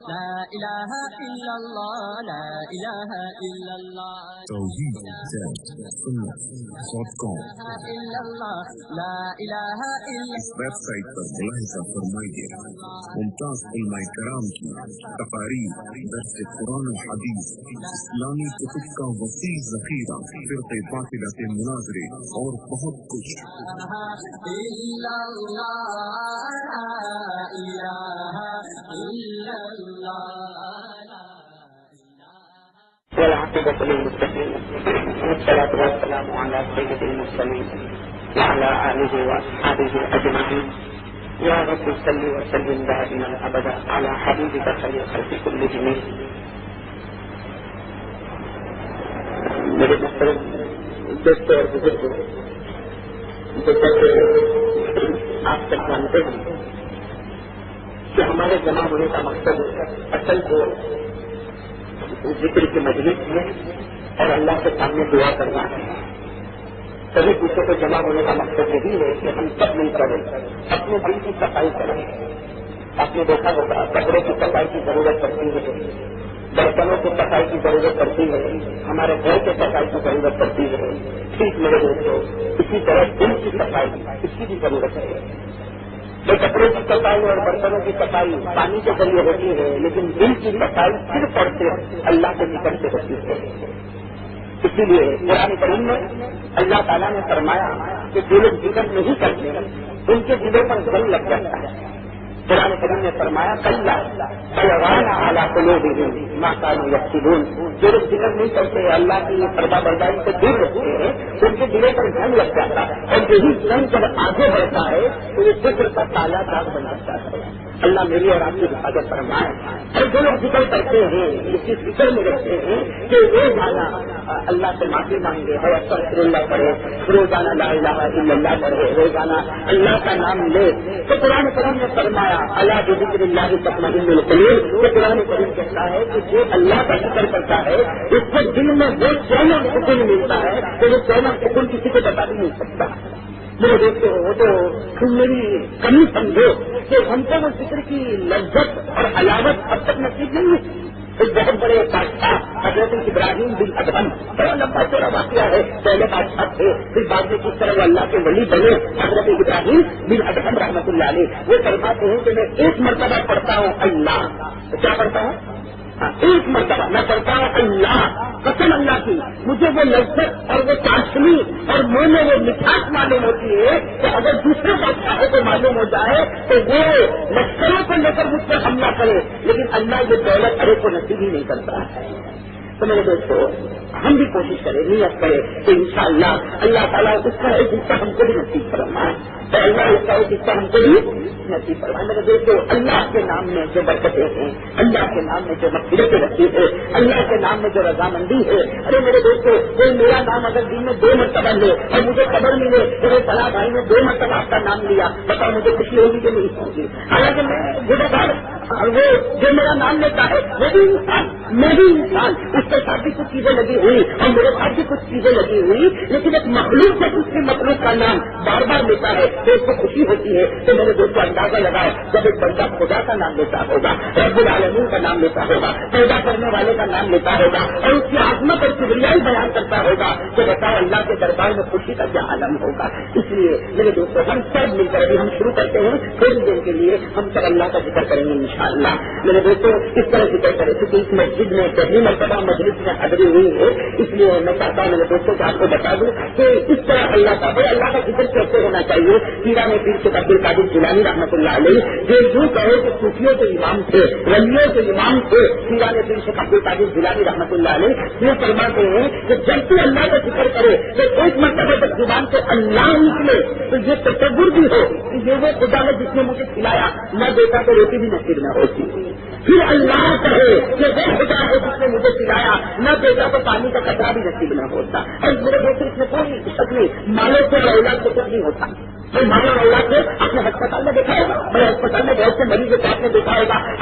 لا الہ الا اللہ لا الہ الا اللہ توحید سنت.com لا الہ الا اس ویب سائٹ پر ملاحظہ فرمائیے ممتاز علماء کرام کی تقاریر، درس قرآن و حدیث، اسلامی کتب کا وسیع ذخیرہ، فرقہ باطلہ کے مناظرے اور بہت کچھ۔ الا اللہ لا الہ الا اللہ والعاقبة للمتقين والصلاة والسلام على سيد المرسلين وعلى آله وأصحابه أجمعين يا رب صل وسلم دائما أبدا على حبيبك خير الخلق كلهم۔ میرے محترم دوستوں اور بزرگوں، جیسا کہ آپ سب جانتے ہیں کہ ہمارے جمع ہونے کا مقصد اصل کو ذکر کی مجلس ہے اور اللہ کے سامنے دعا کرنا ہے۔ سبھی پوچھوں کو جمع ہونے کا مقصد یہی ہے کہ ہم سب مل کر اپنے دل کی صفائی کریں۔ آپ نے دیکھا ہوگا کپڑوں کی صفائی کی ضرورت پڑتی ہے، برتنوں کی صفائی کی ضرورت پڑتی ہے، ہمارے گھر کے صفائی کی ضرورت پڑتی ہے۔ ٹھیک میرے دوستوں، اسی طرح دل کی صفائی اس کی بھی ضرورت ہے۔ جو کپڑوں کی صفائی اور برتنوں کی صفائی پانی کے ذریعے ہوتی ہے، لیکن دل کی صفائی صرف اور صرف اللہ کے ذکر سے ہوتی ہے۔ اسی لیے قرآن کریم میں اللہ تعالیٰ نے فرمایا کہ جو لوگ ذکر نہیں کرتے ان کے دلوں پر زنگ لگ جاتا ہے۔ قرآن کریم نے فرمایا کلا بلغانا اعلیٰ قلوبہم ما کانوا یکسبون، جو لوگ ذکر نہیں کرتے اللہ کی فرما برداری سے دور رہتے ہیں ان کے دلوں پر زنگ لگ جاتا ہے، اور یہی زنگ جب آگے بڑھتا ہے تو یہ ذکر کا کالا داغ بناتا ہے۔ اللہ میری اور آپ کی حفاظت فرمائے۔ اور جو لوگ ذکر کرتے ہیں اس کی فکر میں رکھتے ہیں کہ روزانہ اللہ سے معافی مانگے اور استغفر اللہ پڑھے، روزانہ لا الہ الا اللہ پڑھے، روزانہ اللہ کا نام لے، تو قرآن کریم نے فرمایا الا بذکر اللہ تطمئن القلوب۔ تو قرآن کریم کہتا ہے کہ جو اللہ کا ذکر کرتا ہے اس کو دل میں وہ چین و سکون ملتا ہے کہ وہ چین و سکون کسی کو بتا بھی نہیں سکتا۔ میرے دوستوں، وہ تو تم میری کمی سمجھو کہ ہم کو وہ ذکر کی لذت اور حلاوت اب تک نصیب نہیں ہے۔ ایک بہت بڑے بادشاہ حضرت ابراہیم بن ادہم، بڑا لمبا چوڑا واقعہ ہے، پہلے بادشاہ تھے، پھر بعد میں کس طرح وہ اللہ کے ولی بنے۔ حضرت ابراہیم بن ادہم رحمۃ اللہ علیہ وہ فرماتے ہیں کہ میں ایک مرتبہ پڑھتا ہوں اللہ، کیا پڑھتا ہوں؟ ایک مرتبہ میں پڑھتا ہوں اللہ، قسم اللہ کی مجھے وہ لذت اور وہ چاشنی اور منہ میں وہ مٹھاس معلوم ہوتی ہے کہ اگر دوسرے بادشاہوں کو معلوم ہو جائے تو وہ لشکروں کو لے کر مجھ پر حملہ کرے، لیکن اللہ یہ دولت ارے کو نصیب ہی نہیں کرتا ہے۔ تو میرے دوستوں، ہم بھی کوشش کریں، نیت کریں کہ انشاءاللہ اللہ تعالیٰ اس کا ایک حصہ ہم کو بھی نصیب فرمائے، تو اللہ اس کا ایک حصہ ہم کو بھی نصیب فرمائے۔ میرے دوستوں، اللہ کے نام میں جو برکتیں ہیں، اللہ کے نام میں جو مغفرتیں رکھی ہے، اللہ کے نام میں جو رضامندی ہے، ارے میرے دوستوں، کوئی میرا نام اگر دن میں 2 مرتبہ لے اور مجھے خبر ملے کہ وہ فلاں بھائی نے 2 مرتبہ آپ کا نام لیا، بتاؤ مجھے خوشی ہوگی کہ نہیں ہوگی؟ حالانکہ میں وہ جو میرا نام لیتا ہے وہ بھی انسان، میں بھی انسان، اس کے ساتھ بھی کچھ چیزیں لگی ہوئی اور میرے ساتھ بھی کچھ چیزیں لگی ہوئی، لیکن ایک مخلوق سے دوسری مخلوق کا نام بار بار لیتا ہے تو اس کو خوشی ہوتی ہے۔ تو میرے دوستوں اندازہ لگاؤ، جب ایک بندہ خدا کا نام لیتا ہوگا، رب العالمین کا نام لیتا ہوگا، پیدا کرنے والے کا نام لیتا ہوگا اور اس کی عظمت اور کبریائی بیان کرتا ہوگا، تو بتاؤ اللہ کے دربار میں خوشی کا کیا عالم ہوگا۔ اس لیے میرے دوستوں ہم سب مل کر ابھی ہم شروع کرتے ہیں، تھوڑی دیر کے لیے ہم سب اللہ کا ذکر کریں گے انشاءاللہ۔ میرے دوستوں اس طرح ذکر کریں کیونکہ اس مسجد میں پہلی مرتبہ مجلس میں حاضری ہوئی ہے، اس لیے میں چاہتا ہوں میرے دوستوں کہ آپ کو بتا دوں کہ اس طرح اللہ کا ذکر کیسے ہونا چاہیے۔ پیران پیر شیخ عبد القادر جیلانی رحمۃ اللہ علیہ جو یوں کہے کہ صوفیوں کے امام تھے، ولیوں کے امام تھے، پیران پیر شیخ عبد القادر جیلانی رحمۃ اللہ علیہ یہ فرماتے ہیں کہ جب تو اللہ کا ذکر کرے تو ایک مرتبہ جب زبان سے اللہ نکلے تو یہ تصور بھی ہو کہ یہ وہ خدا ہے جس نے مجھے کھلایا، نہ دیتا تو روٹی بھی نصیب نہ ہوتی۔ پھر اللہ کہے کہ وہ خدا ہے جس نے مجھے کھلایا، نہ دیتا تو پانی کا قطرہ بھی نصیب نہ ہوتا۔ اور میرے دوست اس میں کوئی شک نہیں، مالوں سے اور اولاد سے کچھ نہیں ہوتا۔ میں مالوں اور اولاد سے اپنے ہسپتال میں دیکھا ہوگا، میں ہسپتال میں بہت سے مریض کو آپ نے دیکھا ہوگا،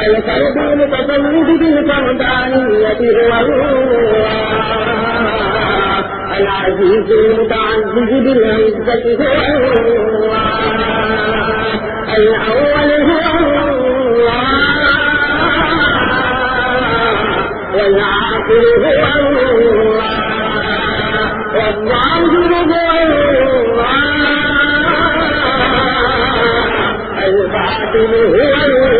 الفرد المتفرد بالفردانية هو الله، العزيز المتعزز بالعزة هو الله، الأول هو الله، والآخر هو الله، والظاهر هو الله، الباطن هو الله،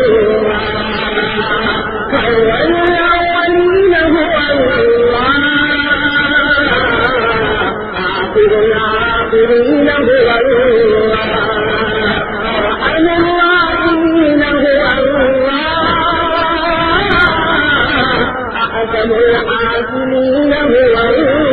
فأول الأولين هو الله، الراحمين هو الله، أرحم الراحمين هو الله، أحكم الحاكمين هو الله.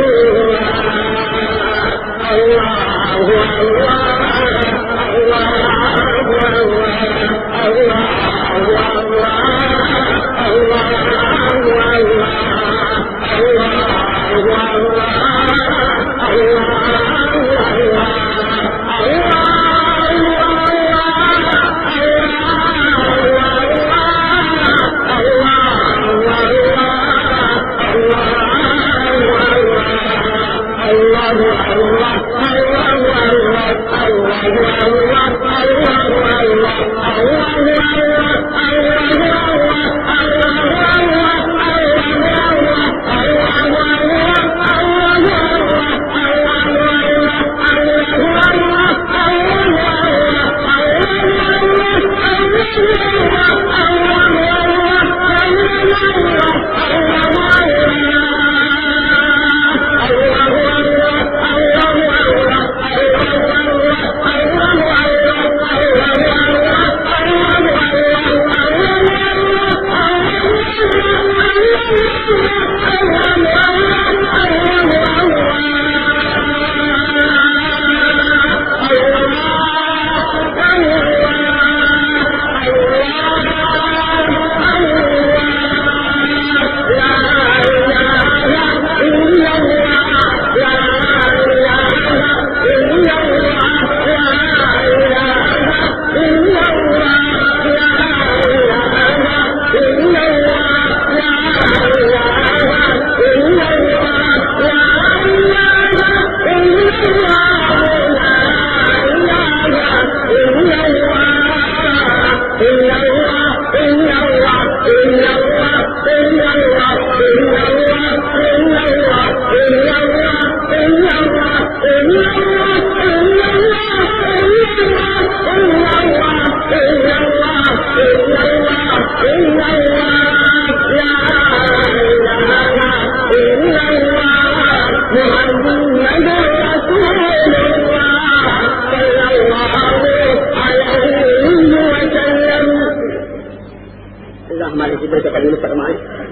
الله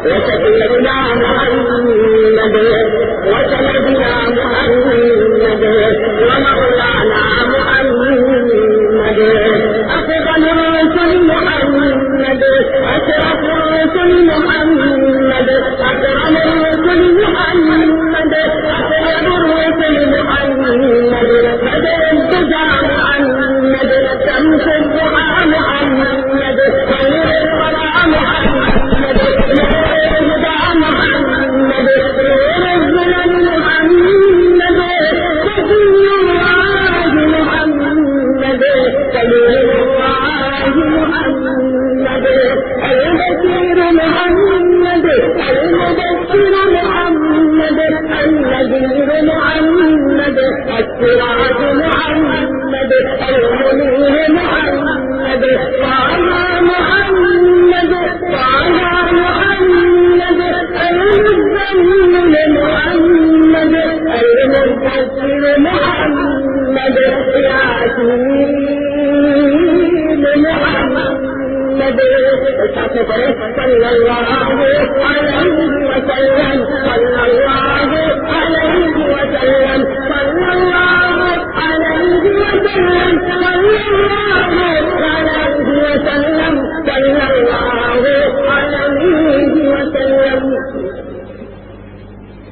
وسيدنا محمد وسندنا محمد ومولانا محمد أفضل الرسل محمد أشرف الرسل محمد أكرم الرسل محمد أطيب الرسل محمد بدر الدجى محمد شمس الضحى محمد خير الورى محمد السراج محمد المنير محمد طه محمد طه محمد المزمل محمد المدثر محمد ياسين محمد صلى الله عليه وسلم صلى الله عليه وسلم صلى الله عليه وسلم صلى الله عليه وسلم صلى الله عليه وسلم.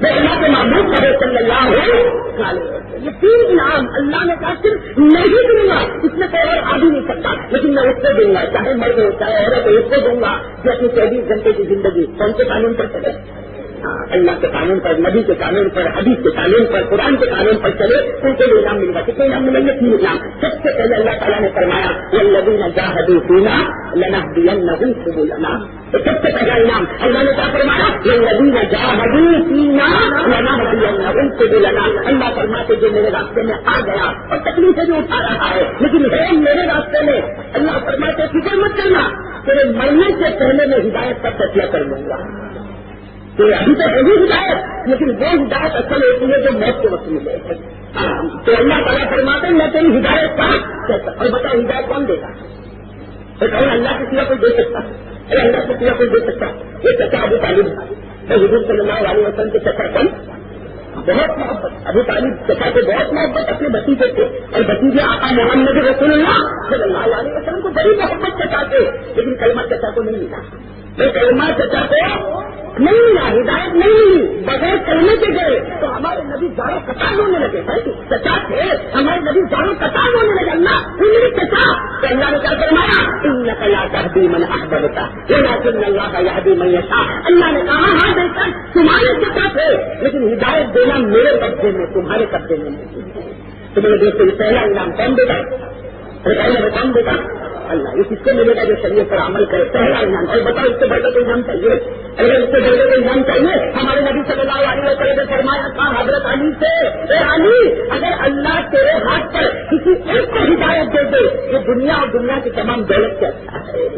وہ اللہ کے محبوب کا صلی اللہ علیہ وسلم. یہ 3 انعام اللہ نے کہا صرف نہیں دوں گا, اس میں کوئی اور آ بھی نہیں سکتا, لیکن میں اس کو دوں گا, چاہے مرد ہو چاہے عورت ہو, اس کو دوں گا جو اپنی 24 گھنٹے کی زندگی کون سے قانون پر چلے, اللہ کے قانون پر, نبی کے قانون پر, حدیث کے قانون پر, قرآن کے قانون پر چلے, ان کو بھی انعام ملے گا. کتنے انعام ملیں گے؟ 3 انعام. سب سے پہلے اللہ تعالیٰ نے فرمایا والذین جاہدوا فینا لنہدینہم سبلنا. تو سب سے پہلا انعام اللہ نے کیا فرمایا؟ والذین جاہدوا فینا لنہدینہم سبلنا. اللہ فرماتے جو میرے راستے میں آ گیا اور تکلیفیں بھی اٹھا رہا ہے لیکن ہے میرے راستے میں, اللہ فرماتے فکر مت کرنا, تیرے مرنے سے پہلے میں ہدایت کا فیصلہ کر لوں گا. تو ابھی تو ہے ہدایت, لیکن وہ ہدایت اصل ہوتی ہے جو موت کے وقت ملے. تو اللہ تعالیٰ فرماتے ہیں میں تیری ہدایت کا کہتا. اور بتاؤ ہدایت کون دے گا؟ تو کہوں اللہ کی سوا کوئی دے سکتا, ارے اللہ کی سوا کوئی دے سکتا. یہ چچا ابو طالب, حضور صلی اللہ علیہ وسلم کے چچا کون؟ بہت محبت. ابو طالب چچا کو بہت محبت اپنے بتیجے سے, اور بتیجے آقا محمد رسول اللہ صلی اللہ علیہ وسلم کو بڑی محبت چچا سے, لیکن کلمہ چچا کو نہیں ملا. کلمہ چچا کو نہیں ملا, ہدایت نہیں ملی, بغیر کلمے کے گئے تو ہمارے نبی زاروں قطار ہونے لگے. چچا تھے ہمارے نبی زاروں قطار ہونے لگے. اللہ تو میری چچا, تو اللہ نے کیا فرمایا انک لا تہدی من احببت ولکن اللہ یہدی من یشاء. اللہ نے کہا ہاں بے شک تمہارے چچا تھے لیکن ہدایت دینا میرے قبضے میں, تمہارے قبضے میں نہیں. تو میرے دوستوں یہ پہلا انعام کون دے گا؟ کون دے گا؟ اللہ. یہ کس کو ملے گا جو شریعت پر عمل کرے؟ پہلا انعام. اور بتاؤ اس سے بڑھ کر انعام چاہیے؟ اگر اس سے بڑھ کر انعام چاہیے, ہمارے نبی صلی اللہ علیہ وسلم نے فرمایا تھا حضرت علی سے, اے علی اگر اللہ تیرے ہاتھ پر کسی ایک کو ہدایت دے دے یہ دنیا اور دنیا کی تمام دولت سے اچھا ہے.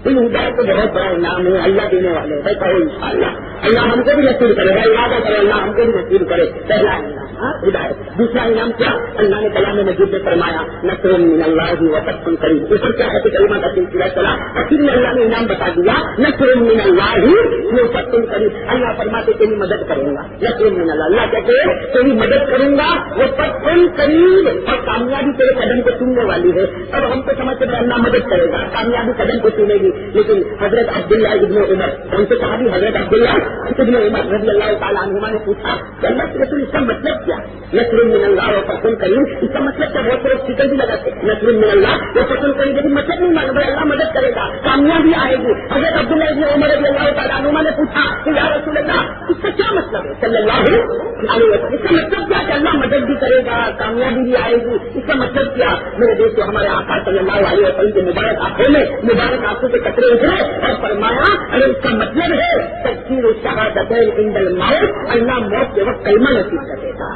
ان ہدایت کو بہت بڑا انعام ہے اللہ دینے والے. انشاءاللہ اللہ ہم کو بھی نصیب کرے گا, ارادہ کرے اللہ ہم کو بھی نصیب کرے. پہلا انعام ہدایت. دوسرا انعام کیا؟ اللہ نے کلام مجید میں فرمایا نصر من اللہ و فتح قریب. اوپر کیا ہے کہ کلمہ کا سلسلہ چلا, اخیر میں اللہ نے انعام بتا دیا نصر من اللہ و فتح قریب. اللہ فرماتے تیری مدد کروں گا. نصر من اللہ, اللہ کہتے ہیں تیری مدد کروں گا, وہ فتح قریب, اور کامیابی تیرے قدم کو چننے والی ہے. اب ہم تو سمجھتے ہیں اللہ مدد کرے گا, کامیابی قدم کو چنے گی, لیکن حضرت عبداللہ ابن عمر, ان سے کہا بھی حضرت عبداللہ ابن عمر رضی اللہ تعالیٰ عنہما نے پوچھا کہ اللہ کے رسول اس کا مطلب کیا؟ نصر من اللہ و فتح قریب, اس کا مطلب کیا؟ بہت سارے اسٹیکر بھی لگاتے ہیں نصر من اللہ و فتح قریب, لیکن مطلب نہیں معلوم. اللہ مدد کرے گا, کامیابی آئے گی. حضرت عبداللہ ابن عمر رضی اللہ تعالیٰ عنہما نے پوچھا کہ یا رسول اللہ اس کا کیا مطلب ہے صلی اللہ علیہ وسلم, اس کا مطلب کیا کہ اللہ مدد بھی کرے گا, کامیابی بھی آئے گی, اس کا مطلب کیا؟ میرے دوستوں ہمارے آقا صلی اللہ علیہ وسلم کے مبارک آنکھوں میں مبارک آنکھوں کے قطرے اترے اور فرمایا ارے اس کا مطلب ہے تذکیر الشہادتین عند الموت, اللہ موت کے وقت کلمہ نصیب کرے گا.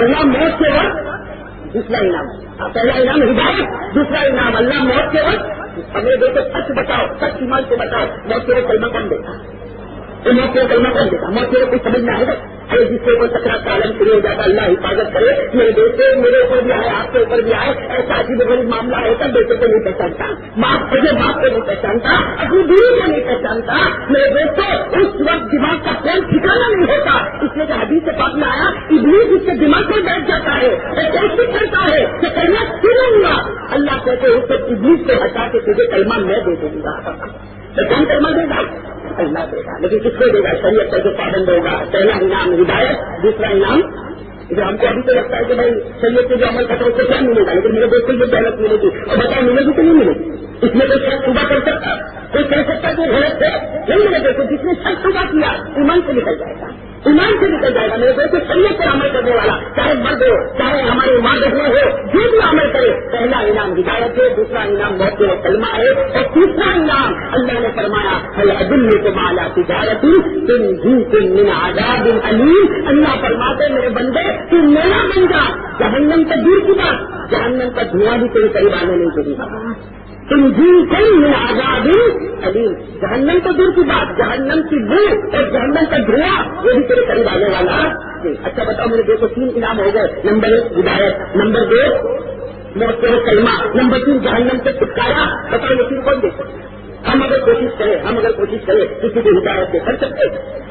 اللہ موت کے وقت. دوسرا انعام, پہلا انعام ہدایت, دوسرا انعام اللہ موت کے وقت. ہمیں دیکھو سچ بتاؤ, سچ ایمان سے بتاؤ, موت کے وقت کلمہ کون دیتا؟ موت کے کلمہ کون دیتا؟ موت کے وقت کوئی سمجھ میں آئے گا؟ ارے جس سے کوئی سکرات کا عالم شروع ہو جاتا اللہ حفاظت کرے. میرے دوستوں میرے اوپر بھی آئے, آپ کے اوپر بھی آئے, ایسا عجیب غریب معاملہ ہوتا بیٹے کو نہیں پہچانتا, باپ کو نہیں پہچانتا, اپنی بیوی کو نہیں پہچانتا. میرے دوستوں اس وقت دماغ کا کوئی ٹھکانا نہیں ہوتا, اس لیے کہ حدیث سے پاک میں آیا ابلیس اس کے دماغ میں بیٹھ جاتا ہے اور کوشش کرتا ہے کہ کلمہ کیوں ہوں گا. اللہ کہتے ہیں اس وقت ابلیس کو ہٹا کے تجھے کلمہ میں دے دوں گا. تو کون کلمہ دے گا؟ اللہ دے گا, لیکن کس کو دے گا؟ شریعت پر جو پابند ہوگا. پہلا انعام ہدایت, دوسرا انعام ہم کو ابھی تو لگتا ہے کہ بھائی شریعت کے جو عمل کرتا ہے اس کو کیا ملے گا, لیکن میرے دوست کو یہ دولت ملے گی. اور بتاؤ ملے گی کہ نہیں ملے گی؟ اس میں کوئی شخص صبح کر سکتا, کوئی کہہ سکتا ہے کہ غلط ہے نہیں ملے گا. جس نے شخص صبح کیا ایمان سے نکل جائے گا, ایمان سے نکل جائے گا. میرے دوست شریعت پر عمل کرنے والا چاہے مرد ہو چاہے ہمارے ماں بہنیں ہو, جو بھی عمل کرے پہلا انعام ہدایت ہے, دوسرا انعام موت کے کلمہ ہے, اور تیسرا انعام اللہ نے فرمایا هل ادلکم علی تجارت تنجیکم من عذاب علیم. اللہ فرماتے میرے بندے تو میرا بن جا, جہنم سے دور کی بات, جہنم کا دھواں بھی تیرے قریب آنے نہیں دے گا. تنجیکم من عذاب علیم, جہنم تو دور کی بات, جہنم کی بو اور جہنم کا دھواں وہ بھی تیرے قریب آنے والا. اچھا بتاؤ میرے دیکھو 3 انعام ہو گئے. نمبر 1 ہدایت, نمبر 2 موت کے کلمہ, نمبر 3 جہنم سے چھٹکارا. بتاؤ یہ 3 کون دے سکتے؟ ہم اگر کوشش کریں کسی کی ہدایت سے کر سکتے.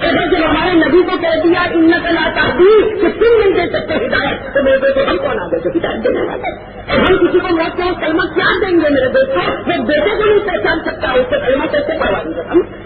اگر جب ہمارے نبی کو کہہ دیا انک لا تہدی کہ تم نہیں دے سکتے ہدایت, تو میرے دوستوں ہم کون آ گئے جو ہدایت دینے والے؟ اور ہم کسی کو موت کا کلمہ کیا دیں گے؟ میرے دوستوں وہ بیٹے کو نہیں پہچان سکتا, اس سے کلمہ کیسے پڑھوائیں گے ہم؟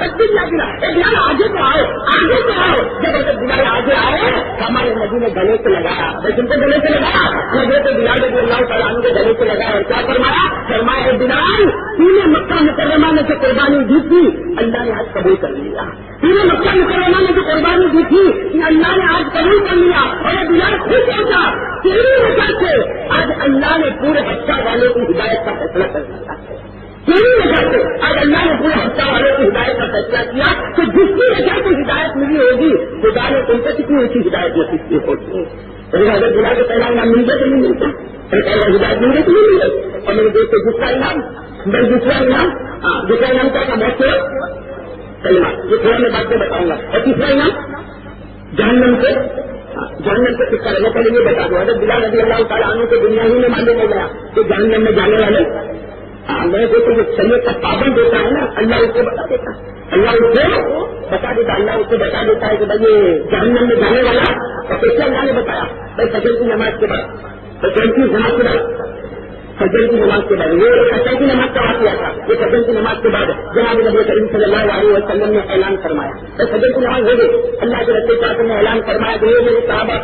سب بھی دیا دلا بلال آگے تو آؤ آگے تو آؤ. جب اگر بلال آگے آئے ہمارے نبی نے گلے سے لگایا لیکن کو گلے سے لگایا نبی تو بلال رضی اللہ تعالیٰ عنہ کے گلے سے لگایا اور کیا فرمایا بلال تم نے مکہ مکرمہ میں جو قربانی دی تھی اللہ نے آج قبول کر لیا. تم نے مکہ مکرمہ میں جو قربانی دی تھی اللہ نے آج قبول کر لیا. اور بلال خوش ہوتا تیری وجہ سے آج اللہ نے پورے حصہ والوں کی ہدایت کا فیصلہ کر دیا. تیری وجہ سے آج اللہ نے پورے حصہ والوں کی ہدایت کا فیصلہ کیا کہ جس کی وجہ سے ہدایت ملی ہوگی خدا نے تم کو کتنی اچھی ہدایت نصیب کی ہوتی ہے. اگر بلا کے پہلا انعام مل گیا تو نہیں ملتا پہلا ہدایت مل گئی تو نہیں ملے. اور میرے دوست کو دوسرا انعام دوسرا انعام کیا تھا بہت سے کلمہ یہ تھوڑا میں بات میں بتاؤں گا. اور تیسرا انعام جہنم سے کس طرح میں پہلے یہ بتا دوں. اگر بلال رضی اللہ تعالیٰ عنہ کو دنیا ہی میں معلوم ہو گیا تو جہنم میں جانے والے میں دیکھو جو شریعت کا پابند ہوتا ہے نا اللہ اس کو بتا دیتا اللہ اس کو بتا دیتا ہے کہ بھائی یہ جہنم میں جانے والا. اور کیسے اللہ نے بتایا بھائی فجر کی نماز کے بعد فجر کی نماز کے بعد یہ فجر کی نماز کا کیا تھا. یہ فجر کی نماز کے بعد جناب نبی کریم صلی اللہ علیہ وسلم نے اعلان فرمایا تو فجر کی نماز ہو گئی. اللہ کے رسول صاحب نے اعلان فرمایا کہ یہ میرے صحابہ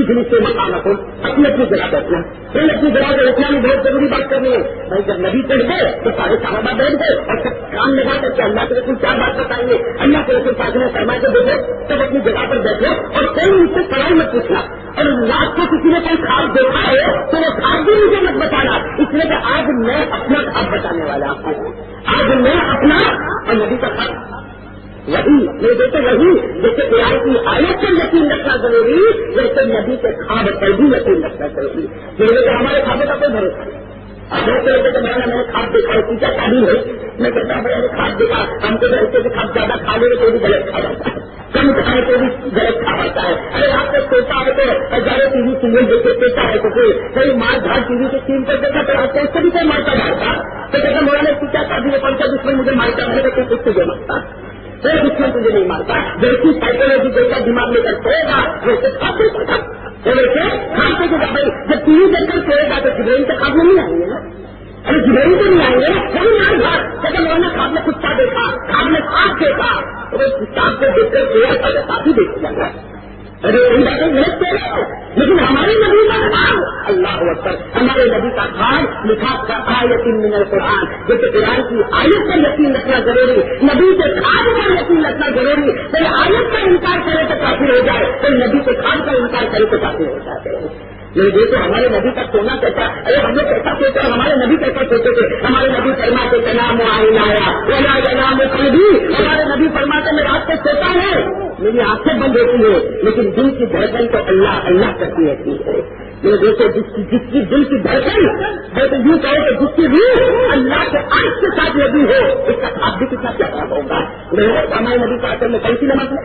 اجلی سے مقام کو اپنی جگہ بیٹھنا پھر اپنی جگہ بیٹھنا میں بہت ضروری بات کرنی ہے. بھائی جب نبی چڑھ گئے تو سارے صحابہ بیٹھ گئے اور سب کام لگا کر کے اللہ کے رسول کیا بات بتائیں گے. اللہ کے رسول صاحب نے فرمایا کہ دیکھو سب اپنی جگہ پر بیٹھو اور کوئی ان سے سوال مت پوچھنا. اور رات کو کسی نے کوئی خواب دیکھا ہے تو وہ خواب بھی مجھے مت بتانا. اس لیے کہ آج میں اپنا خواب بتانے والا ہوں. آج میں اپنا اور نبی کا خواب وہی یہ دیکھتے وہی جیسے قرآن کی آیت پر یقین رکھنا ضروری ویسے نبی کے خواب پر بھی یقین رکھنا ضروری. یہ ہمارے خوابوں کا کوئی بھروسہ نہیں. اب کہ میں نے خواب دیکھا ہے کیا تعلیم ہے میں کہتا ہوں میں نے خواب دیکھا ہم کو ایسے خواب زیادہ کھا لے تو بھی غلط کھا جاتا ہے کم کھائے تو بھی غلط کھا جاتا ہے. ارے آپ کو سوچا ہے تو ہزاروں ٹی وی سیریل دیکھتے سوچا ہے تو کوئی مار دھاڑ ٹی وی کے اسکرین پر دیکھا تو آپ کو اس سے بھی کوئی مارتا مارتا تو کہتا مولانا پوچھا شادی میں پڑتا جس میں مجھے مارتا ہے تو کچھ سے مارتا کوئی دشمن تجھے نہیں مارتا. جیسی سائیکولوجی جیسا دماغ میں کر سوئے گا ویسے کھاتے پڑتا ویسے کھاتے کے بعد جب ٹی وی دیکھ کر سوئے گا تو جبرائیل کے خواب میں نہیں آئیں گے نا. ارے جبرائیل تو نہیں آئیں گے وہی مار گھر جب مولانا خواب میں کتا دیکھا خواب میں سانپ دیکھا تو وہ کتاب کو دیکھ کر سویا تھا تو ساتھ ہی دیکھ جاتا ہے. ارے ان باتیں غلط کہہ رہے لیکن ہمارے نبی کا خواب اللہ اکبر ہمارے نبی کا خواب لکھا کا آیت من القرآن. جیسے قرآن کی آیت پر یقین رکھنا ضروری نبی کے خواب پر یقین رکھنا ضروری. کوئی آیت کا انکار کرے تو کافر ہو جائے کوئی نبی کے خواب کا انکار کرے تو کافر ہو جاتے ہیں. یہ دیکھو ہمارے نبی کا سونا کیسا ارے ہم لوگ کیسا سوچا ہمارے نبی کیسا سوچے تھے. ہمارے نبی فرماتے کے نام آیا نام بھی ہمارے نبی فرماتے میں رات کو سوتا ہے میری آنکھیں بند ہوتی ہے لیکن دل کی دھڑکن تو اللہ اللہ کرتی رہتی ہے. یہ دیکھو جس کی دل کی دھڑکن میں تو یوں کہوں کہ جس کی روح اللہ کے عرش کے ساتھ لگی ہو اس کا خواب بھی کتنا پیارا ہوگا. ہمارے نبی کا اثر میں کون سی نماز ہے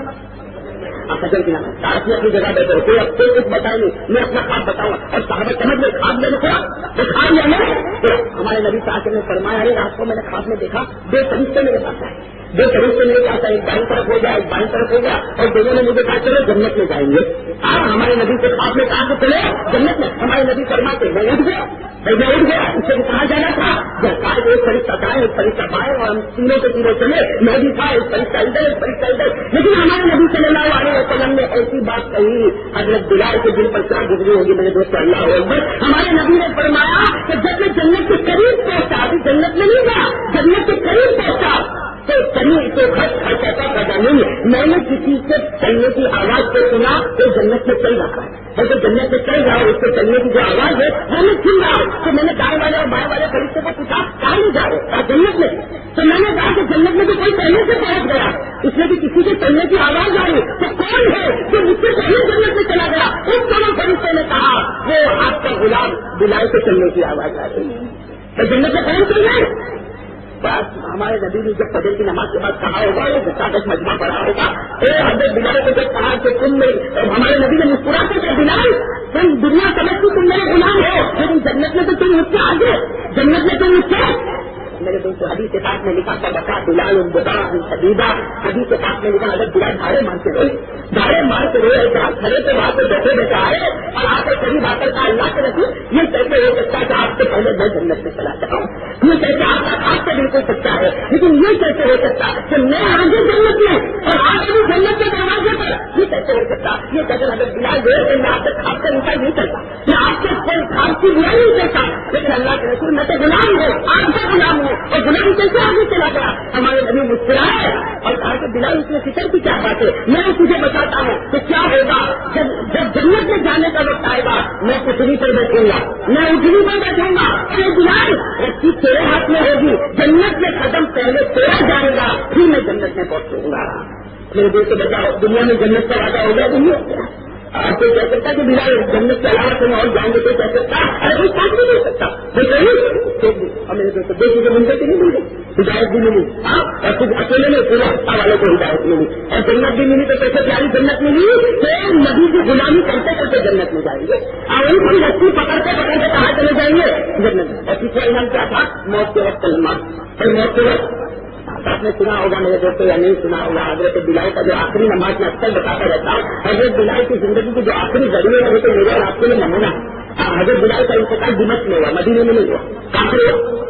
فجر کی نماز آپ نے اپنی جگہ بیٹھے ہو کوئی اب کوئی کچھ بتائیں گے میں اپنا خواب بتاؤں گا اور صحابہ سمجھ لے خواب میں نے تو خواب لینا ہمارے نبی صاحب نے فرمایا ارے رات کو میں نے خواب میں دیکھا دو فرشتے میرے پاس آئے دو فرشتے میرے پاس آئے ایک بائیں طرف ہو گیا ایک بائیں طرف ہو گیا اور دونوں نے مجھے کہا چلو جنت میں جائیں گے. ہمارے نبی سے خواب میں کہا کہ چلے جنت میں ہمارے نبی فرماتے میں اٹھ گیا اس سے کہاں جانا تھا جب ایک فرشتہ دائیں ایک فرشتہ بائیں اور ہم تینوں کے تینوں چلے میں بھی تھا ایک فرشتہ ادھر ایک فرشتہ ادھر. لیکن ہمارے نبی صلی اللہ علیہ وسلم نے ایسی بات کہی حضرت بلال کے دل پر کیا گزری ہوگی میرے دوست اللہ اکبر. ہمارے نبی نے فرمایا کہ جب میں جنت کے قریب پہنچا ابھی جنت میں نہیں گیا جنت کے قریب پہنچا تو قریب تو خرچہ پیدا نہیں میں نے کسی سے چلنے کی آواز کو سنا تو جنت میں چل رہا ہے جیسے جنت میں چل رہا ہے اس سے چلنے کی جو آواز ہے وہ میں سن رہا ہوں. تو میں نے دائیں والے اور بائیں والے فرشتے کو پوچھا کہاں نہیں جا رہے جنت میں. تو میں نے کہا کہ جنت میں تو کوئی پہلے سے پہنچ گیا اس میں بھی کسی کے چلنے کی آواز آئی تو کون ہے جو مجھ سے پہلے جنت میں چلا گیا. اس دونوں فرشتے نے کہا وہ آپ کا غلام بلال سے چلنے کی آواز آ رہی ہے تو جنت میں پہنچ گئے. بس ہمارے نبی نے جب فجر کی نماز کے بعد کہا ہوگا یہ کاغذ مجمع پڑا ہوگا حضرت بلال کو جب کہا کہ تم ہمارے نبی نے مسکرا کے بلال تم دنیا سمجھتی تم میرے غلام ہو لیکن جنت میں تو تم مجھ سے آگے جنت میں تم مجھ سے میرے دوستوں حدیث کے پاس میں لکھا تھا بتا بلال البدا شدیدہ، حدیث کے پاس میں لکھا اگر بلال دھاڑے مار کے روئے جہاں کھڑے تو وہاں پہ بیٹھے بیٹھے آئے اور آپ کو قریب آ کر کہا اللہ کے رسول یہ کیسے ہو سکتا ہے کہ آپ سے پہلے میں جنت میں چلا جاؤں، یہ کیسے آپ سے بالکل سچا ہے، لیکن یہ کیسے ہو سکتا ہے کہ میں آگے جنت میں اور آپ بھی جنت کے دروازے پر، یہ کیسے ہو سکتا، یہ کہتے اگر بلال گئے تو میں آپ سے کھاپ کا نکال نہیں کرتا، میں آپ سے کوئی کھاپ کی بلا نہیں کرتا، لیکن اللہ کے رسول میں تو غلام ہوں، آپ کا غلام ہوں، اور غلام کیسے آگے چلا گیا؟ ہمارے نبی مسکرائے اور کہا کہ بلال اس میں فکر کی کیا بات ہے، میں تجھے بتاتا ہوں کہ کیا ہوگا جب جنت میں جانے کا وقت آئے گا، میں کچھ پر بیٹھوں گا، میں اٹھنی پر بیٹھوں گا، ارے بلال رسی تیرے ہاتھ میں ہوگی، جنت میں قدم پہلے تیرا جائے گا، پھر میں جنت میں پہنچوں گا۔ میرے دوست بتاؤ دنیا میں جنت کا وعدہ ہو گیا نہیں ہو گیا؟ آپ کو کہہ سکتا کہ بلال جنت کے علاوہ کہیں اور جائیں گے تو کہہ سکتا، ارے کوئی ساتھ نہیں دے سکتا، اور میرے دوست دو چیزیں مل کے نہیں ملی، ہدایت بھی ملی اور خود اکیلے میں پورے ہفتہ والوں کو ہدایت ملی، اور جنت بھی ملی تو کیسے پیاری جنت ملی کہ نبی کی غلامی کرتے کرتے جنت میں جائیں گے، اور ان کی رسی پکڑتے پکڑتے کہاں چلے جائیں گے جنت۔ اور تیسرا انعام کیا تھا؟ موت کے وقت کلمہ، اور موت کے وقت آپ نے سنا ہوگا میرے دوستوں یا نہیں سنا ہوگا، حضرت بلال کا جو آخری نماز میں اکثر بتاتا رہتا ہوں، حضرت بلال کی زندگی کی جو آخری گھڑی ہے وہ تو میرے اور آپ کے لیے نمونہ ہے۔ حضرت بلال کا انتقال دمشق میں ہوا، مدینے میں نہیں ہوا، کافر ہوا،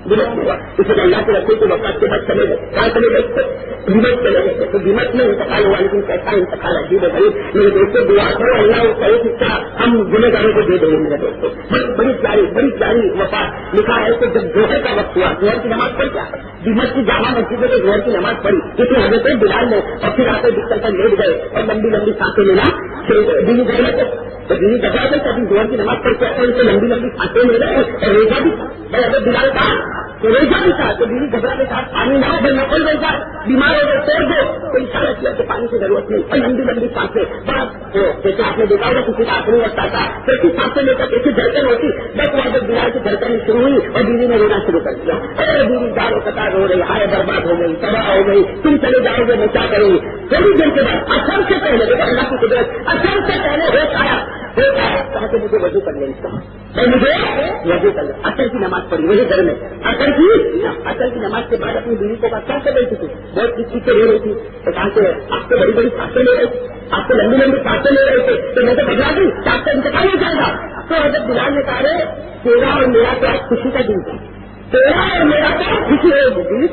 دمشق میں ہوا، اس لیے اللہ کے رسول کے وقت کے بعد چلے گئے، کہاں چلے گئے؟ دمشق چلے گئے، تو دمشق میں انتقال ہوا، لیکن کیسا انتقال عجیب ہے بھائی میرے دوستوں، دعا کرو اللہ اس طرح کی طرح ہم گنہ گاروں کو دے دیں گے میرے دوستوں۔ بڑی پیاری وفات لکھا ہے کہ جب ظہر کا وقت ہوا، ظہر کی نماز پڑھ کیا دمشق کی جامع مسجد میں ظہر کی نماز پڑھی، کیونکہ حضرت بلال نے اور پھر آتے بستر پر لیٹ گئے اور لمبی لمبی سانسیں لینا شروع کر دی، تو دینی دفعہ سے کبھی ظہر کی نماز پڑھ کے آتے ان سے لمبی لمبی سانسیں لے رہے اور روزہ بھی حضرت بلال کا تو روزہ بھی تھا، تو دینی گھبرا کے ساتھ پانی نہ ہو پھر نقل روزہ بیمار ہو گئے توڑ دو تو اشارہ کیا کہ پانی کی ضرورت نہیں، اور لمبی لمبی سانسیں بڑا جیسے آپ نے دیکھا ہوگا کسی کا آخری وقت آتا کیسی سانسیں لے کر کیسی دھڑکن ہوتی، بس حضرت بلال کی دھڑکنیں شروع ہوئی اور بیوی نے رونا شروع کر دیا، ارے بیوی دار و قطار ہو رہی، ہائے برباد ہو گئی، تباہ ہو گئی، تم چلے جاؤ گے میں کیا کروں گی؟ تھوڑی دیر کے بعد اثر سے پہلے دیکھو اللہ کی قدرت، اثر سے پہلے ہوش آیا کہا کہ مجھے وضو کر لیں اس کا، مجھے وضو کر لیں، اثر کی نماز پڑھی وہی گھر میں، اثر کی نماز کے بعد اپنی بیوی کو کہا کیا کر رہی تھی، بہت کسی سے رو رہی تھی، تو کہا کہ آپ سے بڑی بڑی سانسیں لے رہے تھے، آپ سے لمبی لمبی سانسیں لے رہے تھے تو میں تو بجا دی کہ آپ کا انتقال ہو جائے گا، تو حضرت بلال نے کہا رہے تیرا اور میرا تو آج خوشی کا دن تھا، تیرا اور میرا تو خوشی ہے،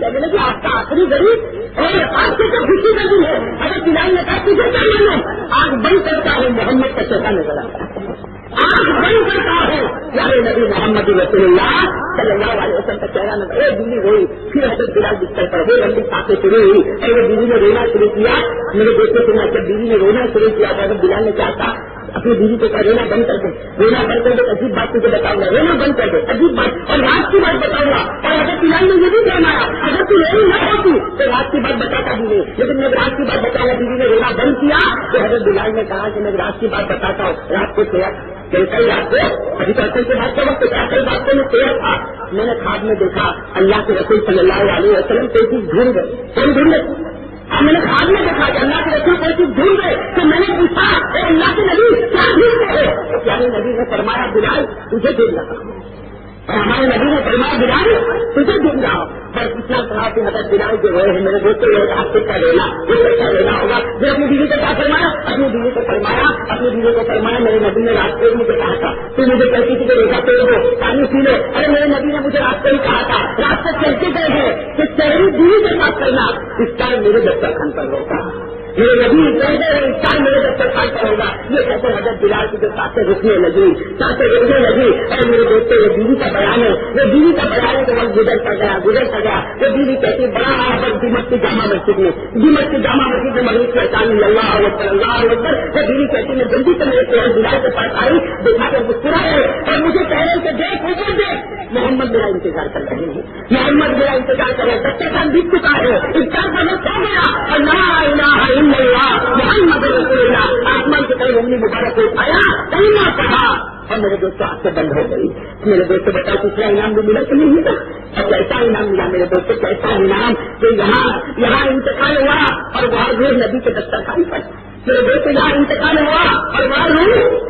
کہنے لگی آپ کا آخری غریب اور آپ سے تو خوشی کا دن ہے۔ حضرت بلال نے کہا تجھے کیا معلوم، آنکھ بند کرتا ہوں محمد کا چہرہ نظر آتا ہے، آنکھ بند کرتا ہوں پیارے نبی محمد رسول اللہ صلی اللہ علیہ وسلم کا چہرہ نظر، بیوی روئی، پھر حضرت بلال بستر پر وہ لمبی سانسیں شروع ہوئی اور وہ بیوی نے رونا شروع کیا، میرے دوستوں سنا جب بیوی نے رونا شروع کیا تو حضرت بلال نے کیا کہا اپنی بیوی کو کہا رونا بند کر دے، رونا بند کر دے، عجیب بات تجھے بتاؤں گا، رونا بند کر دے عجیب بات، اور رات کی بات بتاؤں گا، اور حضرت بلال نے یہ بھی فرمایا اگر تو روئی نہ ہوتی تو رات کی بات بتاتا بھی نہیں، لیکن میں رات کی بات بتاؤں گا، بیوی نے رونا بند کیا تو حضرت بلال نے کہا کہ میں رات کی بات بتاتا ہوں، رات کو سویا کئی رات کو ابھی تو اصل کے بعد کا وقت کیا کئی بات کو میں سویا تھا، میں نے خواب میں دیکھا اللہ کے رسول صلی اللہ علیہ وسلم کوئی چیز ڈھونڈ گئے، کون ڈھونڈ گئے، اور میں نے خواب میں دیکھا کہ اللہ کے رسول کوئی چیز ڈھونڈ گئے، تو میں نے پوچھا اے اللہ کے نبی کیا ڈھونڈ گئے، یعنی نبی نے فرمایا بلال تجھے ڈھونڈ رہا ہوں، اور ہمارے نبی نے فرمایا بلال تجھے ڈھونڈ رہا ہوں، بس اتنا کہا کہ حضرت بلال جو ہوئے ہیں میرے دوستوں یہ آپ سے کیا لینا ہوگا، پھر اپنی بیوی کو کیا فرمایا، اپنی بیوی کو فرمایا میرے نبی نے رات کو مجھے کہا تھا تو مجھے کہتی تھی کہ روزہ توڑ دو پانی پی لو، ارے میرے نبی نے مجھے رات کو ہی کہا تھا رات سے چلتے گئے ہیں کہ تیری بیوی کے ساتھ کرنا، اس کا میرے دسترخوان پر ہوگا، میرے نبی کہہ گئے اس کا میرے دسترخوان پر ہوگا، یہ کہتے حضرت بلال کی جو سانسیں رکنے لگی اور میرے دوستوں یہ بیوی کا بیان ہے، وہ بیوی کا بیان ہے کہ وقت گزرتا گیا وہ بیوی کہتی بڑا وقت دمشق کی جامع مسجد میں مغرب کے اذان اللہ اکبر، وہ بیوی کہتی میں جلدی سے میرے شوہر بلال کے پاس آئی، دیکھا کہ مسکرا ہے اور مجھے کہہ رہے کہ دیکھ اوپر دیکھ محمد میرا انتظار کر رہے ہیں، محمد میرا انتظار کر رہے ہیں، دسترخوان بیت چکا ہے، افطار کا وقت ہو گیا اور لا الہ الا اللہ محمد رسول اللہ، آسمان کی طرف انگلی مبارک کو اٹھایا کلمہ پڑھا اور میرے دوستوں آنکھ سے بند ہو گئی۔ میرے دوستوں بتاؤ دوسرا انعام بھی ملا کہ نہیں ملا، اور کیسا انعام ملا میرے دوستوں، کیسا انعام کہ یہاں انتقال ہوا اور وہاں روح نبی کے دسترخوان پر، میرے دوستوں یہاں انتقال ہوا اور وہاں روح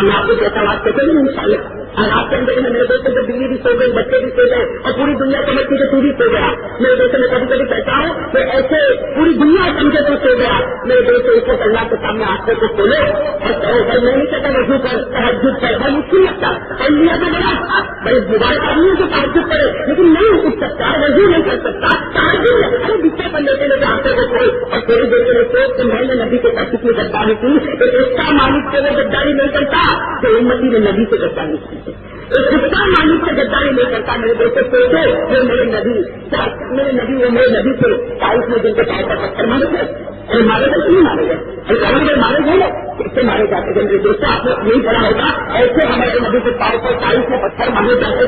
ہم آپ کو جیسا بات کرتے ہیں انشاءاللہ آپ کے اندر میرے دوست جب بیوی بھی سو گئی, بچے بھی سو گئے اور پوری دنیا سمجھتی کہ تو بھی سو گیا. میرے دوست میں کبھی کبھی کہتا ہوں کہ ایسے پوری دنیا سمجھے تو سو گیا. میرے دوست اس وقت اللہ کے سامنے آنکھوں کو کھولو اور کہو بھائی میں نہیں کہتا وضو کر, تہجد کر, بھائی مشکل لگتا اور لیا تو بڑا بھائی مبارک آدمی سے تہجد کرے لیکن نہیں اٹھ سکتا, وضو نہیں کر سکتا, تہجد اپنے بچے پر لیتے لیتے آنکھوں کو کھول اور تھوڑی دیر کے لیے سوچ کہ میں نے نبی کے ساتھ کتنی غداری کی. ایک کا مالک سے وہ غداری نہیں کرتا تو امتی نے نبی سے غداری کی. ایک خودکار مالک سے غداری نہیں کرتا. میرے دوستوں سوچو وہ میرے نبی وہ میرے نبی سے 40 میں جن کے پاؤں پر پتھر مارے گئے اور مارے گئے کیوں مارے گئے مارے گئے کیسے مارے جاتے ہیں. میرے دوستوں آپ نے یہی پڑھا ہوگا ایسے ہمارے نبی کے پاؤں پر 40 میں پتھر مارے جاتے.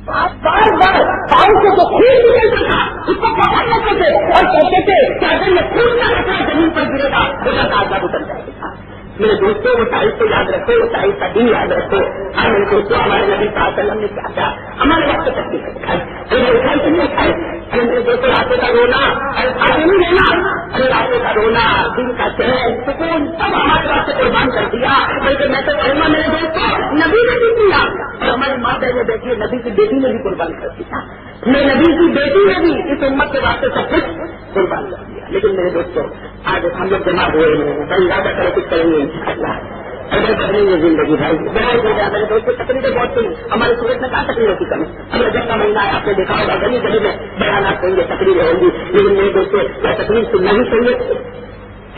بار بار پاؤں سے تو خون نکلتا تھا, اس کو باہر رکھتے تھے اور کہتے تھے کہ اگر یہ خون نہ رکھا زمین پر گرے گا تو آزاد اتر جائے گا. میرے دوستوں وہ تاریخ کو یاد رکھو, وہ تاریخ کا دن یاد رکھو. ہاں میرے دوستوں ہمارے نبی صلی اللہ علیہ وسلم نے کیا کیا ہمارے وقت تک نہیں کھائے. ارے میرے دوستوں راتوں کا رونا, ارے آگے نہیں رہنا, ارے راتوں کا رونا, دن کا چہر سکون سب ہمارے وقت سے قربان کر دیا. بلکہ میں تو کہوں گا میرے دوستوں نبی نے بھی دیا اور ہماری ماں بہنیں بیٹھی ہے نبی کی بیٹی نے بھی قربان کر دیا. میں نبی کی بیٹی نے بھی اس امت کے واسطے سب کچھ قربان کر دیا. لیکن میرے دوستوں آج ہم لوگ جمع ہوئے ہیں بڑی زیادہ کرے کچھ کریں گے انشاءاللہ. اگر کریں گے زندگی بھائی بہت ہو جائے. میرے دوستوں تقریریں بہت سنی ہماری صورت میں کہاں تقریروں کی کمی. ہم رجب کا مہینہ ہے, آپ نے دیکھا ہوگا گلی گلی میں بیانات ہوں گے, تقریریں ہوں گی. لیکن میرے دوستوں کیا تقریر سننا ہی چاہیے.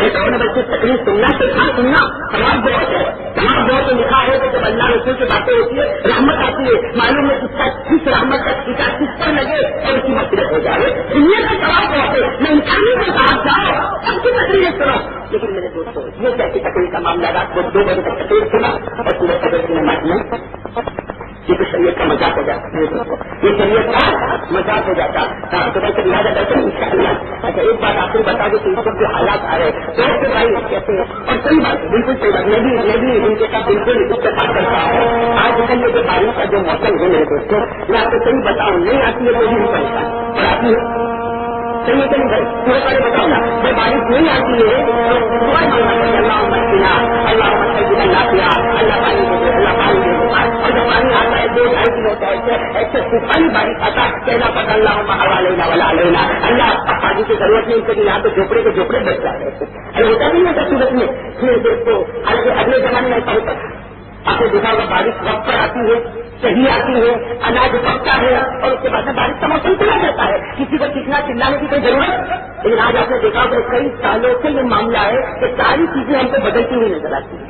ایک اور بچے تقریر سننا سننا سواب بہت ہے. سواب بہت لکھا ہے کہ جب اللہ رسول کی باتیں ہوتی ہے رحمت آتی ہے. معلوم ہے کس رحمت کا ٹیچا کس پر لگے اور اس کی مغفرت ہو جائے. دنیا کا سواب بہت ہے. میں انسانی کے ساتھ جاؤ سب کی تقریریں سنو. لیکن میرے دوستوں یہ کیسی تقریر کا معاملہ رات کو 2 بجے تک تقریر سنا اور پورے قدر کی نماز میں یہ تو شریعت کا مذاق ہو جاتا ہے. یہ شریعت کا مذاق ہو جاتا ہے. تو بلکہ لہٰذا کرتے ہیں انشاءاللہ. اچھا ایک بات آپ کو بتا دیں کہ اس وقت جو حالات آ رہے ہیں تو بھائی کیسے اور صحیح بات بالکل صحیح بات. میں بھی ان کے ساتھ بالکل اتفاق کرتا ہوں. آج کل یہ جو بارش کا جو موسم ہے میرے دوستوں میں آپ کو صحیح بتاؤں نہیں آتی ہے تو بھی نہیں پریشان اور آتی ہے صحیح کہ نہیں پورے سارے بتاؤں گا. جب بارش نہیں آتی ہے اللہ کیا اللہ پانی دے اللہ پانی دے. اور جب پانی آتا ہے 2-2.5 کلو ایسے طوفانی بارش آتا کہنا پتا اللہ ہوا لینا والا لینا اللہ پانی کی ضرورت نہیں ہوتی. یہاں تو جھوپڑے کے جھوپڑے بچ جاتے ہیں. ارے ہوتا نہیں ہے صورت میں پھر دیکھو اگلے زمانے میں ایسا ہوتا تھا. آپ نے دیکھا ہوگا بارش وقت پر آتی ہے, صحیح آتی ہے, اناج پکتا ہے اور اس کے بعد بارش کا موسم چلا جاتا ہے. کسی کو کتنا چلانے کی کوئی ضرورت. لیکن آج آپ نے دیکھا ہوگا کئی سالوں سے یہ معاملہ ہے کہ ساری چیزیں ہم کو بدلتی ہوئی نظر آتی ہے.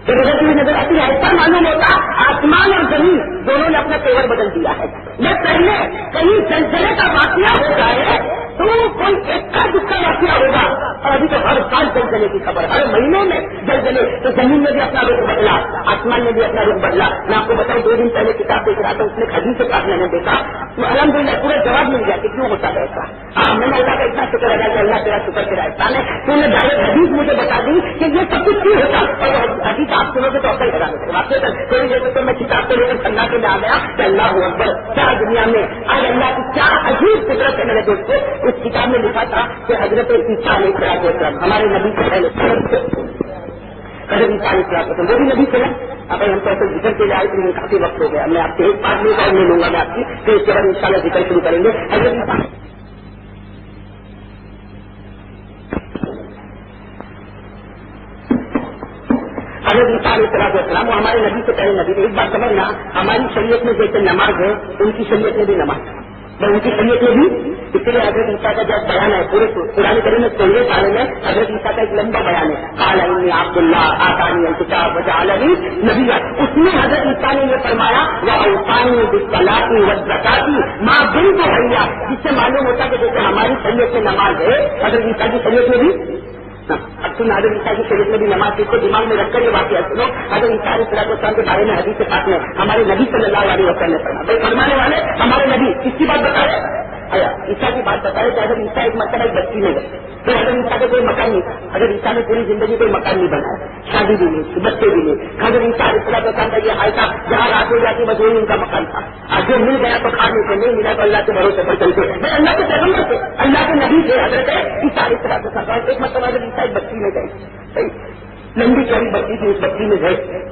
بدلتی ہوئی نظر آتی ہے. ایسا معلوم ہوتا آسمان اور زمین دونوں نے اپنا تیور بدل دیا ہے. میں پہلے کہیں زلزلے کا واقعہ ہو جائے تو کوئی ایک کا دکھ کا واقعہ ہوگا اور ابھی تو ہر سال زلزلے کی خبر, ہر مہینوں میں زلزلے. تو زمین میں بھی اپنا رخ بدلا, آسمان میں بھی اپنا رخ بدلا. میں آپ کو بتاؤں 2 دن پہلے کتاب دیکھ رہا تھا, اس میں حدیث سے میں نے دیکھا الحمدللہ پورا جواب مل گیا کہ کیوں ہوتا ہے ایسا. میں نے اللہ کا اتنا شکر ادا کہ اللہ تیرا شکر تیرا احسان ہے. تو نے ڈائریکٹ حدیث مجھے بتا دی کہ یہ سب کچھ کیوں ہوتا اور حدیث آپ سنو گے تو اپنا ہی لگا واقعی کوئی جیسے تو میں کتاب کو لے کر اللہ کے لیے آ گیا کہ اللہ اکبر کیا دنیا میں آج اللہ کی کیا عجیب قدرت ہے. میرے دوست اس کتاب میں لکھا تھا کہ حضرت عیسیٰ علیہ السلام ہمارے نبی سے پہلے حضرت عیسیٰ علیہ السلام وہ بھی نبی تھے. اب ہم تو ایسے ذکر کے لیے آئے تو کافی وقت ہو گیا. میں آپ سے ایک بات لے لوں گا میں آپ کی پھر اس کے بعد انشاءاللہ ذکر شروع کریں گے. حضرت عیسیٰ علیہ السلام وہ ہمارے نبی سے پہلے نبی. ایک بات سمجھنا ہماری شریعت میں جیسے نماز ہے ان کی شریعت میں بھی نماز ہے. ان کی شریعت میں بھی اس لیے حضرت عیسیٰ کا جب بیان ہے پورے قرآن کریم میں 16 پارے میں حضرت عیسیٰ کا ایک لمبا بیان ہے. قال انی عبد اللہ آتانی الکتاب وجعلنی نبیا. اس میں حضرت عیسیٰ نے یہ فرمایا واوصانی بالصلاۃ والزکاۃ ما دمت حیا, جس سے معلوم ہوتا کہ جیسے ہماری شریعت میں نماز ہے حضرت عیسیٰ کی شریعت میں بھی. اب تم حضرت عیسیٰ کی شریعت میں بھی نماز کو دماغ میں رکھ کر یہ واقعہ سنو. حضرت عیسیٰ علیہ السلام کے بارے میں حدیث کے پاس میں ہمارے نبی صلی اللہ علیہ وسلم نے فرمایا. بھائی فرمانے والے ہمارے نبی کس کی بات بتا رہے ہیں؟ عیسیٰ کی بات بتایا کہ اگر عیسیٰ ایک مرتبہ ایک بستی میں گئے تو اگر عیسیٰ کا کوئی مکان نہیں تھا, اگر عیسیٰ نے پوری زندگی کوئی مکان نہیں بنایا, شادی بھی نہیں تھی, بچے بھی نہیں, اگر عیسیٰ السلام کا یہ حال تھا جہاں رات ہو جاتی بس وہی ان کا مکان تھا, آج جو مل گیا تو کھانے سے, نہیں ملا تو اللہ کے بھروسے پر چلتے. میں اللہ کے پیغمبر تھے, اللہ کے نبی تھے, حضرت عیسیٰ السلام. ایک مرتبہ اگر عیسیٰ ایک بستی میں گئے, لمبی چوڑی بستی تھی, اس بستی میں گئے.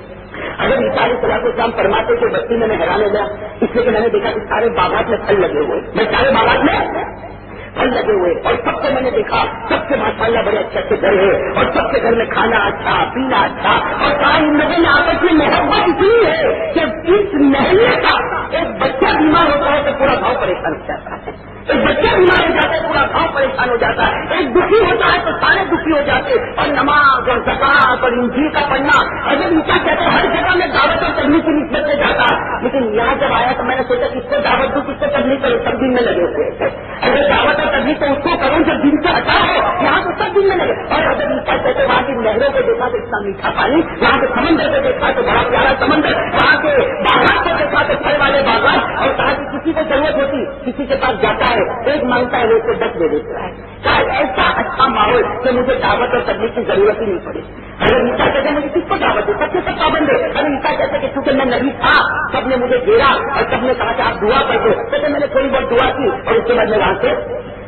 اگر عیسیٰ السلام فرماتے کہ بستی میں حیران ہو گیا اس لیے کہ میں نے دیکھا کہ سارے باغات میں پھل لگے ہوئے, میں سارے باغات میں پھل لگے ہوئے, اور سب کو میں نے دیکھا سب سے ماشاءاللہ بڑے اچھے اچھے گھر ہے, اور سب کے گھر میں کھانا اچھا, پینا اچھا, اور کہا ان لوگوں میں آپس میں محبت اتنی ہے کہ اس محلے کا ایک بچہ بیمار ہوتا ہے تو پورا گاؤں پریشان ہو جاتا ہے, ایک بچہ بیمار ہو جاتا ہے پورا گاؤں پریشان ہو جاتا ہے, ایک دکھی ہوتا ہے تو سارے دکھی ہو جاتے. اور نماز اور زکات اور انجیل کا پڑھنا, اگر عیسیٰ کہتے ہیں ہر جگہ میں دعوت اور تبلیغ کی نسبت سے جاتا, لیکن یہاں جب آیا تو میں نے سوچا کس کو دعوت دوں, کس کو تبلیغ کروں, سب دن میں لگے ہوئے ہیں. اگر دعوت اور تبلیغ تو اس کو کروں جب دن سے ہٹا ہو, یہاں تو سب دن میں لگے. اور اگر عیسیٰ کہتے وہاں کی نہروں کو دیکھا تو اتنا میٹھا پانی, وہاں کے سمندر کو دیکھا تو بڑا پیارا سمندر, وہاں کے باغات کو دیکھا تو پھل والے باغات, اور کہا کہ کسی کو ضرورت ہوتی کسی کے پاس جاتا ہے ایک مانگتا ہے وہ اس کو 10 دے دیتا ہے. ایسا اچھا ماحول کہ مجھے دعوت اور تبلیغ کی ضرورت ہی نہیں پڑی. اگر عیسیٰ کہتے مجھے کس کو دعوت دے, سب سے سب پابند ہے. اگر عیسیٰ کہتے کہ چونکہ میں نبی تھا سب نے مجھے گھیرا اور سب نے کہا کہ آپ دعا کر دو, کہتے میں نے تھوڑی بہت دعا کی اور اس کے بعد میں وہاں سے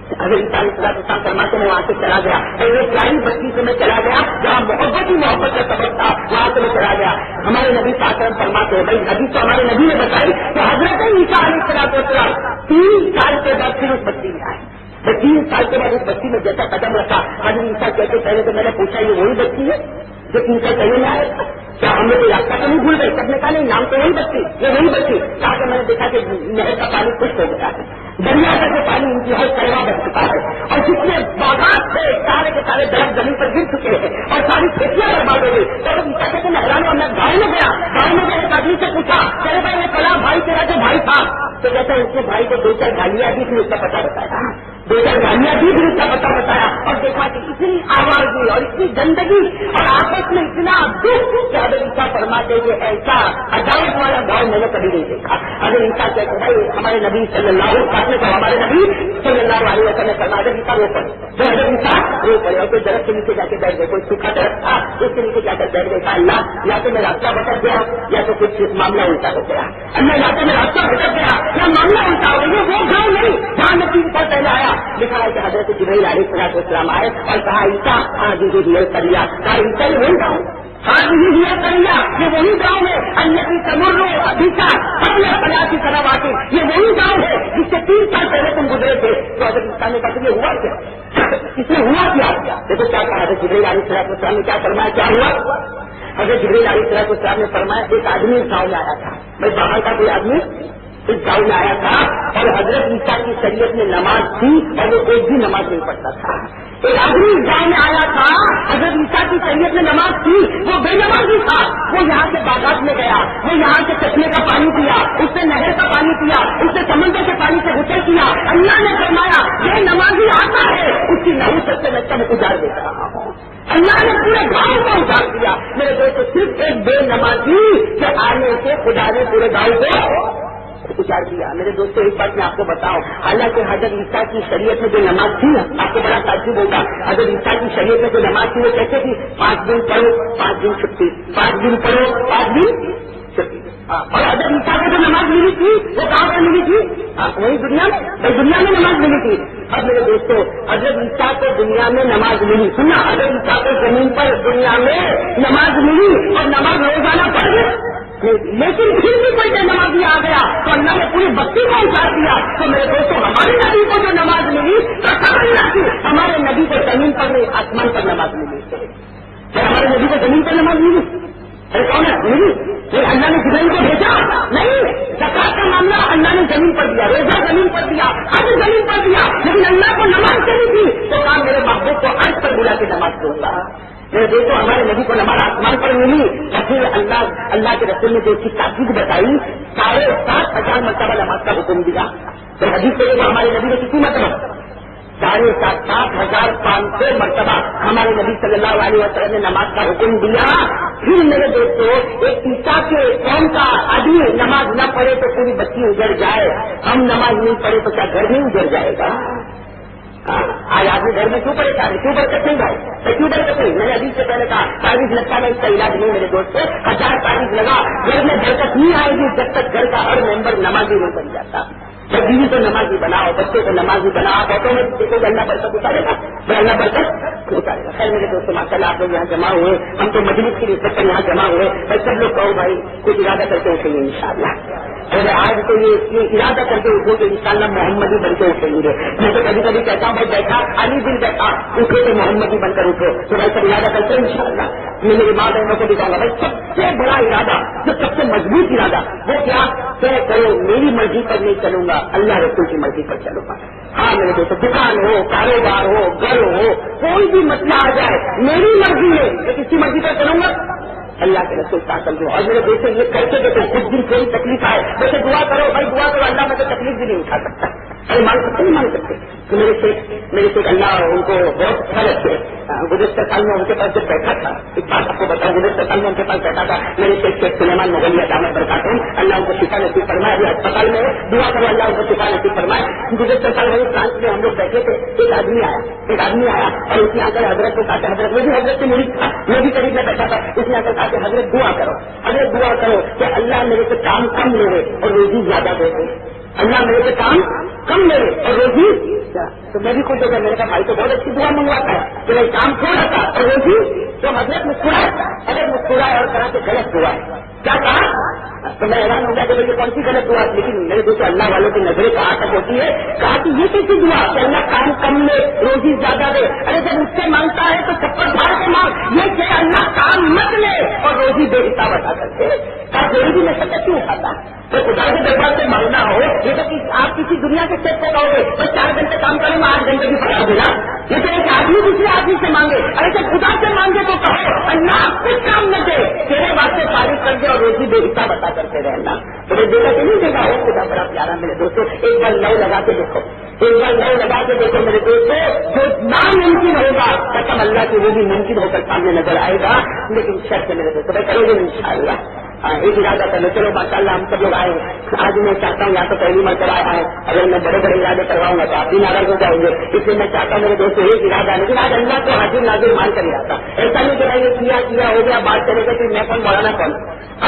اگر عیسیٰ السلام فرماتے میں وہاں سے چلا گیا, اور وہ پیاری بستی سے میں چلا گیا جہاں محبت ہی محبت کا سبب تھا, وہاں سے میں چلا گیا. ہمارے نبی صاحب فرماتے ہیں, بھائی حدیث تو ہمارے نبی نے بتائی کہ حضرت عیسیٰ السلام 3 سال کے بعد پھر اس بستی میں آئے. 3 سال کے بعد اس بستی میں جیسا قدم رکھا, حضرت عیسیٰ کہتے پہلے تو میں نے پوچھا یہ وہی بستی ہے جو 3 سال پہلے میں آئے, کیا ہم نے کوئی راستہ تو نہیں بھول گئے؟ سب نے کہا نہیں, نام تو وہی بستی, یہ وہی بستی. کہا کہ میں نے دیکھا کہ نہر کا پانی خشک ہو گیا ہے, دریا کا جو پانی انتہائی کڑوا بن چکا ہے, اور جتنے باغات تھے سارے کے سارے درخت زمین پر گر چکے ہیں اور ساری کھیتیاں برباد ہو گئی. تو عیسیٰ کہتے میں حیران ہوں, میں گاؤں میں گیا, گاؤں میں ایک آدمی سے پوچھا چلے بھائی یہ کلا بھائی تیرا جو بھائی تھا, تو کہتا ہے اس کے بھائی کو 2-4 گالیاں دی پھر اس کا پتہ بتایا, 2-4 گالیاں دی پھر اس کا پتہ بتایا, اور دیکھا کہ اتنی آوازی اور اتنی گندگی اور آپس میں اتنا دکھ کہ اگر عیسیٰ فرماتے کہ ایسا عدالت والا گاؤں میں نے کبھی نہیں دیکھا. اگر عیسیٰ کہتے بھائی ہمارے نبی صلی اللہ علیہ وسلم نے فرمایا اگر عیسیٰ رو پڑے, تو اگر عیسیٰ رو پڑے اور کوئی درخت کے نیچے جا کے بیٹھ گئے, کوئی سوکھا درخت تھا اس کے نیچے جا کر بیٹھ گئے, اللہ یا تو میں راستہ بھٹک گیا یا تو کچھ معاملہ الٹا ہو گیا, اللہ یا تو میں راستہ بھٹک گیا یا معاملہ الٹا ہو گیا. وہ گاؤں نہیں جہاں میں 3 سال پہلے آیا, لکھا ہے کہ حضرت جبرائیل علیہ السلام آئے اور کہا عیسیٰ آج یہ ریئل کریا, کہا عیسیٰ یہ وہی گاؤں, آج یہ ریئل کریا, یہ وہی گاؤں ہے. اللہ کی تمر عیسیٰ اپنے خلا کی طرف آتے, یہ وہی گاؤں ہے جس سے 3 سال پہلے تم گزرے تھے. تو حضرت عیسیٰ نے کہا کہ یہ ہوا کیا, اس میں ہوا کیا؟ دیکھو کیا کہا حضرت جبرائیل علیہ السلام نے, کیا فرمایا, کیا ہوا؟ حضرت جبرائیل علیہ السلام نے فرمایا ایک آدمی اس گاؤں میں آیا تھا, بھائی باہر کا کوئی آدمی اس گاؤں میں آیا تھا, اور حضرت عیسیٰ کی شریعت میں نماز تھی اور وہ ایک بھی نماز نہیں پڑھتا تھا. ایک آدمی اس گاؤں میں آیا تھا, حضرت عیسیٰ کی شریعت میں نماز تھی, وہ بے نمازی تھا. وہ یہاں کے باغات میں گیا, وہ یہاں کے چشمے کا پانی پیا, اس سے نہر کا پانی پیا, اس سے سمندر کے پانی سے غسل کیا. اللہ نے فرمایا یہ نمازی آتا ہے اس کی نحوست سے میں سب اجاڑ دیتا رہا ہوں. اللہ نے پورے گاؤں کو اجاڑ دیا. میرے دوست صرف ایک بے نمازی کے آنے سے خدا نے پورے گاؤں کو اجاڑ دیا. میرے دوستوں ایک بات میں آپ کو بتاؤں, حالانکہ حضرت عیسیٰ کی شریعت میں جو نماز تھی نا, آپ کو بڑا تعجب ہوگا, حضرت عیسیٰ کی شریعت میں جو نماز تھی وہ کیسے تھی, 5 دن پڑھو 5 دن چھٹی, 5 دن پڑھو 5 دن چھٹی. اور حضرت عیسیٰ کو جو نماز ملی تھی وہ کہاں پر ملی تھی, وہی دنیا میں, دنیا میں نماز ملی تھی. اب میرے دوستوں حضرت عیسیٰ کو دنیا میں نماز ملی, سننا, حضرت عیسیٰ کو زمین پر دنیا میں نماز ملی اور نماز روزانہ پڑھ گئے, لیکن پھر بھی کوئی بے نمازی آ گیا تو اللہ نے پوری بستی کو اجاڑ دیا. تو میرے دوستوں ہمارے نبی کو جو نماز ملی تو ہمارے نبی کو زمین پر نہیں آسمان پر نماز ملی. کیا ہمارے نبی کو زمین پر نماز ملی؟ ارے کون ہے ملی؟ اللہ نے جبرائیل کو بھیجا نہیں. زکات کا معاملہ اللہ نے زمین پر دیا, روزہ زمین پر دیا, حج زمین پر دیا, لیکن اللہ کو نماز چلی تھی تو کہا میرے محبوب کو عرش پر بلا کے نماز دوں گا. میرے دیکھو ہمارے نبی کو نماز آسمان پر ملی, پھر اللہ کے رسول نے جو اس کی تاکید بتائی 7,500 مرتبہ نماز کا حکم دیا. تو حدیث سے دیکھو ہمارے نبی نے کتنی مرتبہ 7,500 مرتبہ ہمارے نبی صلی اللہ علیہ وسلم نے نماز کا حکم دیا. پھر میرے دوستوں ایک عیسیٰ کے قوم کا آدمی نماز نہ پڑھے تو پوری بستی اجڑ جائے, ہم نماز نہیں پڑھے تو کیا گھر نہیں اجڑ جائے گا؟ آج آدمی گھر میں کیوں پریشان ہے, کیوں برکت نہیں بھائی, کیوں برکت نہیں؟ میں نے ابھی سے پہلے کہا تعویذ لگتا ہے, اس کا علاج نہیں میرے دوست. 1000 تعویذ لگا, گھر میں برکت نہیں آئے گی جب تک گھر کا ہر ممبر نمازی نہیں بن جاتا. جب بیوی کو نمازی بناؤ, بچے کو نمازی بناؤ, آپ آٹو میں دیکھو کہ اللہ برکت اتارے گا, اللہ برکت اتارے گا. خیر میرے دوستوں ماشاء اللہ آپ لوگ یہاں جمع ہوئے, ہم تو مجلس کی نسبت پر یہاں جمع ہوئے, بھائی سب لوگ کہو بھائی کچھ ارادہ کر کے اٹھیں گے انشاءاللہ. اور آج تو یہ ارادہ کر کے اٹھو کہ انشاءاللہ محمدی بن کے اٹھیں گے. میں تو کبھی کبھی کہتا ہوں بھائی بیٹھا خالی دل بیٹھا اٹھے تو محمدی بن کر اٹھو, تو بھائی سب ارادہ کرتے ہیں انشاءاللہ. میں میری ماں بہنوں کو بھی کہوں گا بھائی سب سے بڑا ارادہ, جو سب سے مضبوط ارادہ وہ کیا کرو, میری مرضی پر نہیں چلوں گا, اللہ رسول کی مرضی پر چلوں گا. ہاں میرے دوستوں, دکان ہو, کاروبار ہو, گھر ہو, کوئی بھی مسئلہ آ جائے میری مرضی ہے کہ کسی مرضی پر چلوں گا, اللہ کے رسول کا سمجھو. اور میرے دوستوں یہ کر کے دیکھو کچھ دن کوئی تکلیف آئے ویسے دعا کرو بھائی, دعا کرو, اللہ میں تو تکلیف بھی نہیں اٹھا سکتا. ارے مان سکتے نہیں مان سکتے. تو میرے سے اللہ ان کو بہت اچھا لگتے. گزشتہ سال میں ان کے پاس جب بیٹھا تھا, ایک بات آپ کو بتاؤں, گزشتہ سال میں ان کے پاس بیٹھا تھا میرے شیخ سلیمان مغلیہ دامت برکاتہ, اللہ ان کو شفا نصیب فرمائے. ابھی اسپتال میں دعا کرو اللہ ان کو شفا نصیب فرمائے. گزشتہ سال وہی فرانس میں ہم لوگ بیٹھے تھے, ایک آدمی آیا اور اس نے آ کر حضرت کو کہا کہ حضرت, وہ بھی حضرت سے مرید تھا, میں بھی قریب میں بیٹھا تھا, اس نے آ کر کہا کہ حضرت دعا کرو کہ اللہ میرے سے کام کم لے اور روزی زیادہ دے دے, اللہ میرے سے کام کم لے اور روزی. تو میں بھی خوش ہو گیا, میں نے کہا بھائی تو بہت اچھی دعا منگواتا ہے کہ بھائی کام تھوڑا تھا اور روزی. تو حضرت مسکرائے اور طرح سے غلط دعا ہے. کیا کہا؟ تو میں حیران ہو گیا کہ یہ کون سی غلط دعا ہے, لیکن میرے دوستوں اللہ والوں کی نظریں کہاں تک ہوتی ہے. کہا کہ یہ کیسی دعا کہ اللہ کام کم لے روزی زیادہ دے. ارے جب اس سے مانگتا ہے تو چپل پھاڑ کے مانگ, یہ کہ اللہ کام مت لے اور روزی بے حساب ادا کرتے. کہا روزی بھی میں سب کیوں اٹھاتا, تو خدا کے دربار سے مانگنا ہو یہ تو آپ کسی دنیا کے سیٹ کو کہو گے بس 4 گھنٹے کام کروں گا 8 گھنٹے بھی پڑھا دینا, لیکن ایک آدمی دوسرے آدمی سے مانگے. ارے جب خدا سے مانگے تو کہو اللہ کچھ کام نہ دے, تیرے واسطے فارغ کر دے اور روزی بے حساب ادا کرتے رہنا. تو دیکھا کہ نہیں دیکھا ہو خدا بڑا پیارا میرے دوستوں. ایک بار لو لگا کے دیکھو, میرے دوستوں, جو ناممکن ہوگا قسم اللہ کی وہ بھی ممکن ہو کر سامنے نظر آئے گا. لیکن شرط میرے دوستوں میں کرو گے انشاءاللہ. ایک ارادہ کر لو, چلو ماشاء اللہ ہم سب لوگ آئے ہیں. آج میں چاہتا ہوں یا تو پہلی مرتبہ آیا ہے, اگر میں بڑے بڑے ارادے کرواؤں گا تو آپ بھی ناراض ہو جائیں گے, اس لیے میں چاہتا ہوں میرے دوستوں ایک ارادہ, لیکن آج اللہ کو حاضر ناظر مان کر ارادہ. ایسا نہیں کہ یہ کیا ہو گیا بات کرے گا کہ میں کون مولانا کون,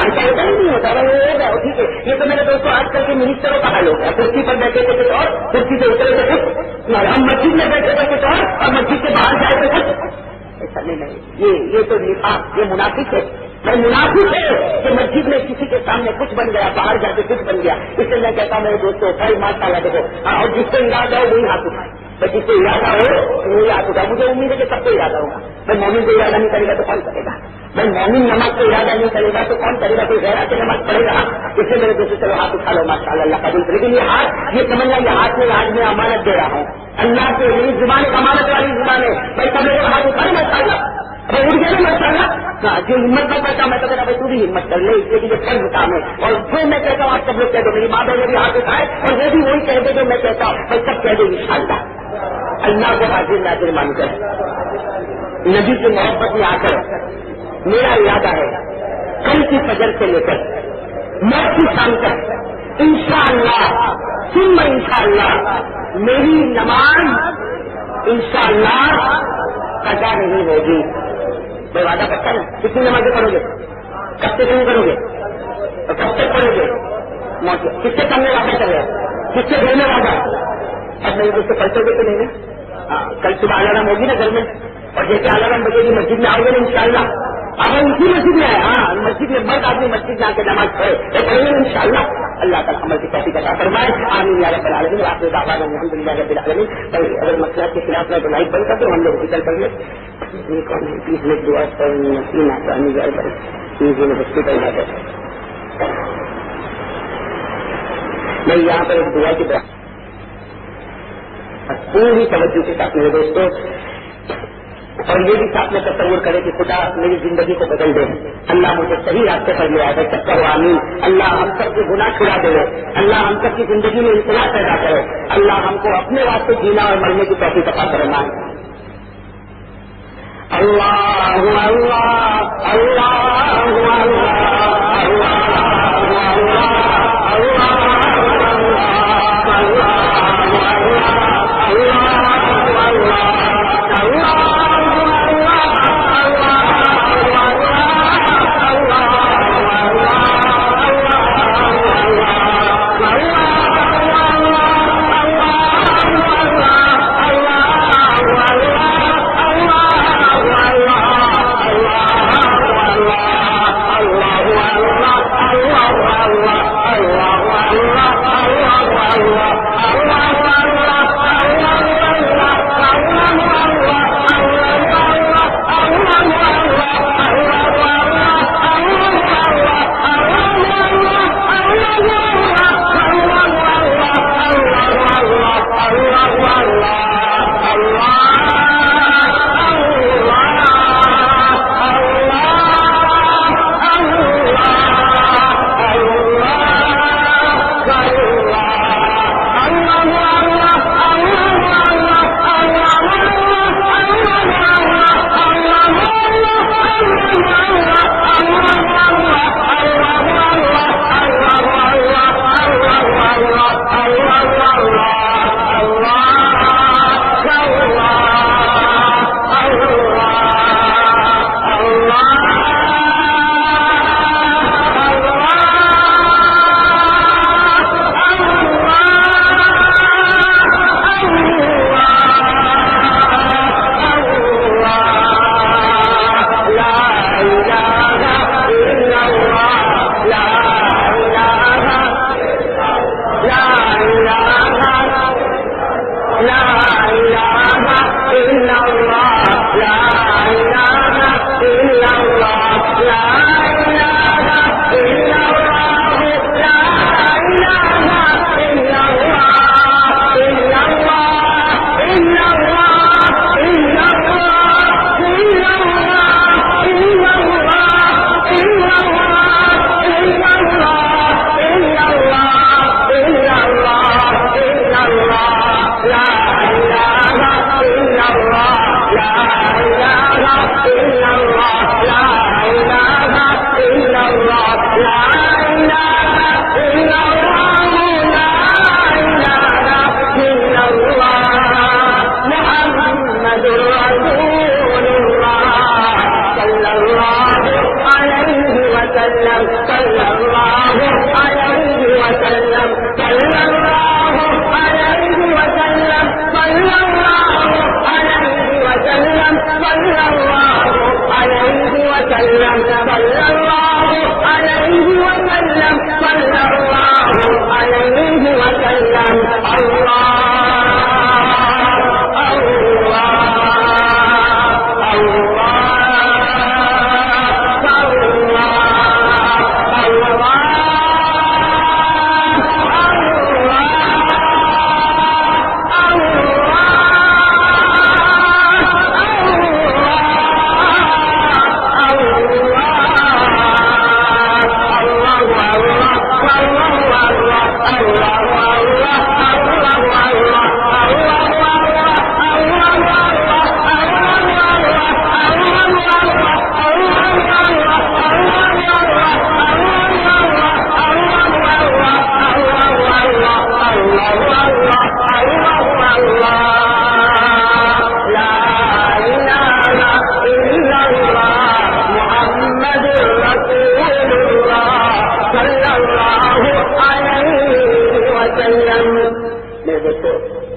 ایسا ہوتا نہیں ہوتا. وہ ہو گیا ٹھیک ہے. یہ تو میرے دوستوں آج کل کے منسٹروں کا حال ہو گیا, کرسی پر بیٹھے تھے کچھ اور, کرسی سے اترے تھے کچھ, ہم مسجد میں بیٹھے تھے کچھ اور مسجد سے باہر جائے تھے کچھ. ایسا نہیں, یہ تو نفاق, یہ منافق ہے. میں منافق ہے کہ مسجد میں کسی کے سامنے کچھ بن گیا, باہر جا کے کچھ بن گیا. اس لیے میں کہتا ہوں میرے دوستوں بھائی ماشاء اللہ دیکھو, اور جس کو ارادہ ہو وہی ہاتھ اٹھائے, جس کو ارادہ ہو وہی ہاتھ اٹھائے. مجھے امید ہے کہ سب کو ارادہ ہوگا. میں مومن کو ارادہ نہیں کرے گا تو کون کرے گا, میں مومن نماز کو ارادہ نہیں کرے گا تو کون کرے گا, کوئی غیر کے نماز پڑھے گا. اس لیے میرے دوستوں چلو ہاتھ اٹھا لو ماشاء اللہ قبول. لیکن یہ ہاتھ, یہ سمجھنا یہ ہاتھ میں آج میں امانت دے رہا ہوں اللہ کے, میری زبان ایک امانت والی زبان ہے. بھائی سب لوگ ہاتھ اٹھا لو ماشاء اللہ, اٹھ گیا نا ماشاء اللہ. جو ہمت نہ کرتا میں تو کہتا بھائی تو بھی ہمت کر لے, اس لیے یہ فرض کام ہے. اور جو میں کہتا ہوں آپ سب لوگ کہہ دو, میری ماں بہن بھی ہاتھ اٹھائے اور وہ بھی وہی کہہ دے جو میں کہتا ہوں, بھائی سب کہہ دو انشاءاللہ. اللہ کو حاضر ناظر مان کر نبی کی محبت میں آ کر میرا ارادہ ہے کل کی فجر سے لے کر موت کی شام تک انشاءاللہ ثم انشاءاللہ میری نماز انشاءاللہ قضا نہیں ہوگی. میں وعدہ کرتا ہوں. کتنی نمازیں پڑھو گے, کب سے شروع کرو گے اور کب تک پڑھو گے, کس سے سامنے وعدہ کر رہے, کس سے گھر میں وعدہ. اب میں اس سے پڑھتے ہوئے تو نہیں نا, کل صبح الارم ہوگی نا گھر میں, اور جیسے الارم بجے گی مسجد میں آؤ گے نا انشاءاللہ. اب ہم اسی مسجد میں آئے, ہاں مسجد میں مرد آدمی مسجد میں آ کے نماز پڑھے تو پڑھیں گے انشاءاللہ. اللہ تعالیٰ عمل کی توفیق عطا فرمائے. آمین یا رب العالمین. آخر دعوانا الحمدللہ رب العالمین. اگر مسئلہ کے خلاف میں تو لائٹ بند کر دو, ہم لوگ نکل کر لیں. یہ کون ہے 20 منٹ دعا پر نسیم آسانی جائے بڑے چیزیں ہاسپٹل جاتے ہیں. میں یہاں پر ایک دعا کی طرف پوری توجہ کے ساتھ میرے دوستوں, اور یہ بھی ساتھ میں تصور کرے کہ خدا میری زندگی کو بدل دے, اللہ مجھے صحیح راستے پر لے آئے. سب کہو آمین. اللہ ہم سب کے گناہ چھڑا دے, اللہ ہم سب کی زندگی میں اصلاح پیدا کرے, اللہ ہم کو اپنے واسطے جینا اور مرنے کی توفیق عطا فرمائے. اللہ اللہ اللہ اللہ اللہ لا إله إلا الله لا إله إلا الله لا إله إلا الله لا إله إلا الله إلا الله إلا الله إلا الله إلا الله إلا الله إلا الله إلا الله إلا الله إلا الله إلا الله لا إله إلا الله لا إله إلا الله لا إله إلا الله لا إله إلا الله لا إله إلا الله محمد رسول الله صلى الله عليه وسلم صلى الله عليه وسلم صلى الله عليه وسلم صلى الله عليه وسلم صلى الله عليه وسلم صلى الله عليه وسلم صلى الله عليه وسلم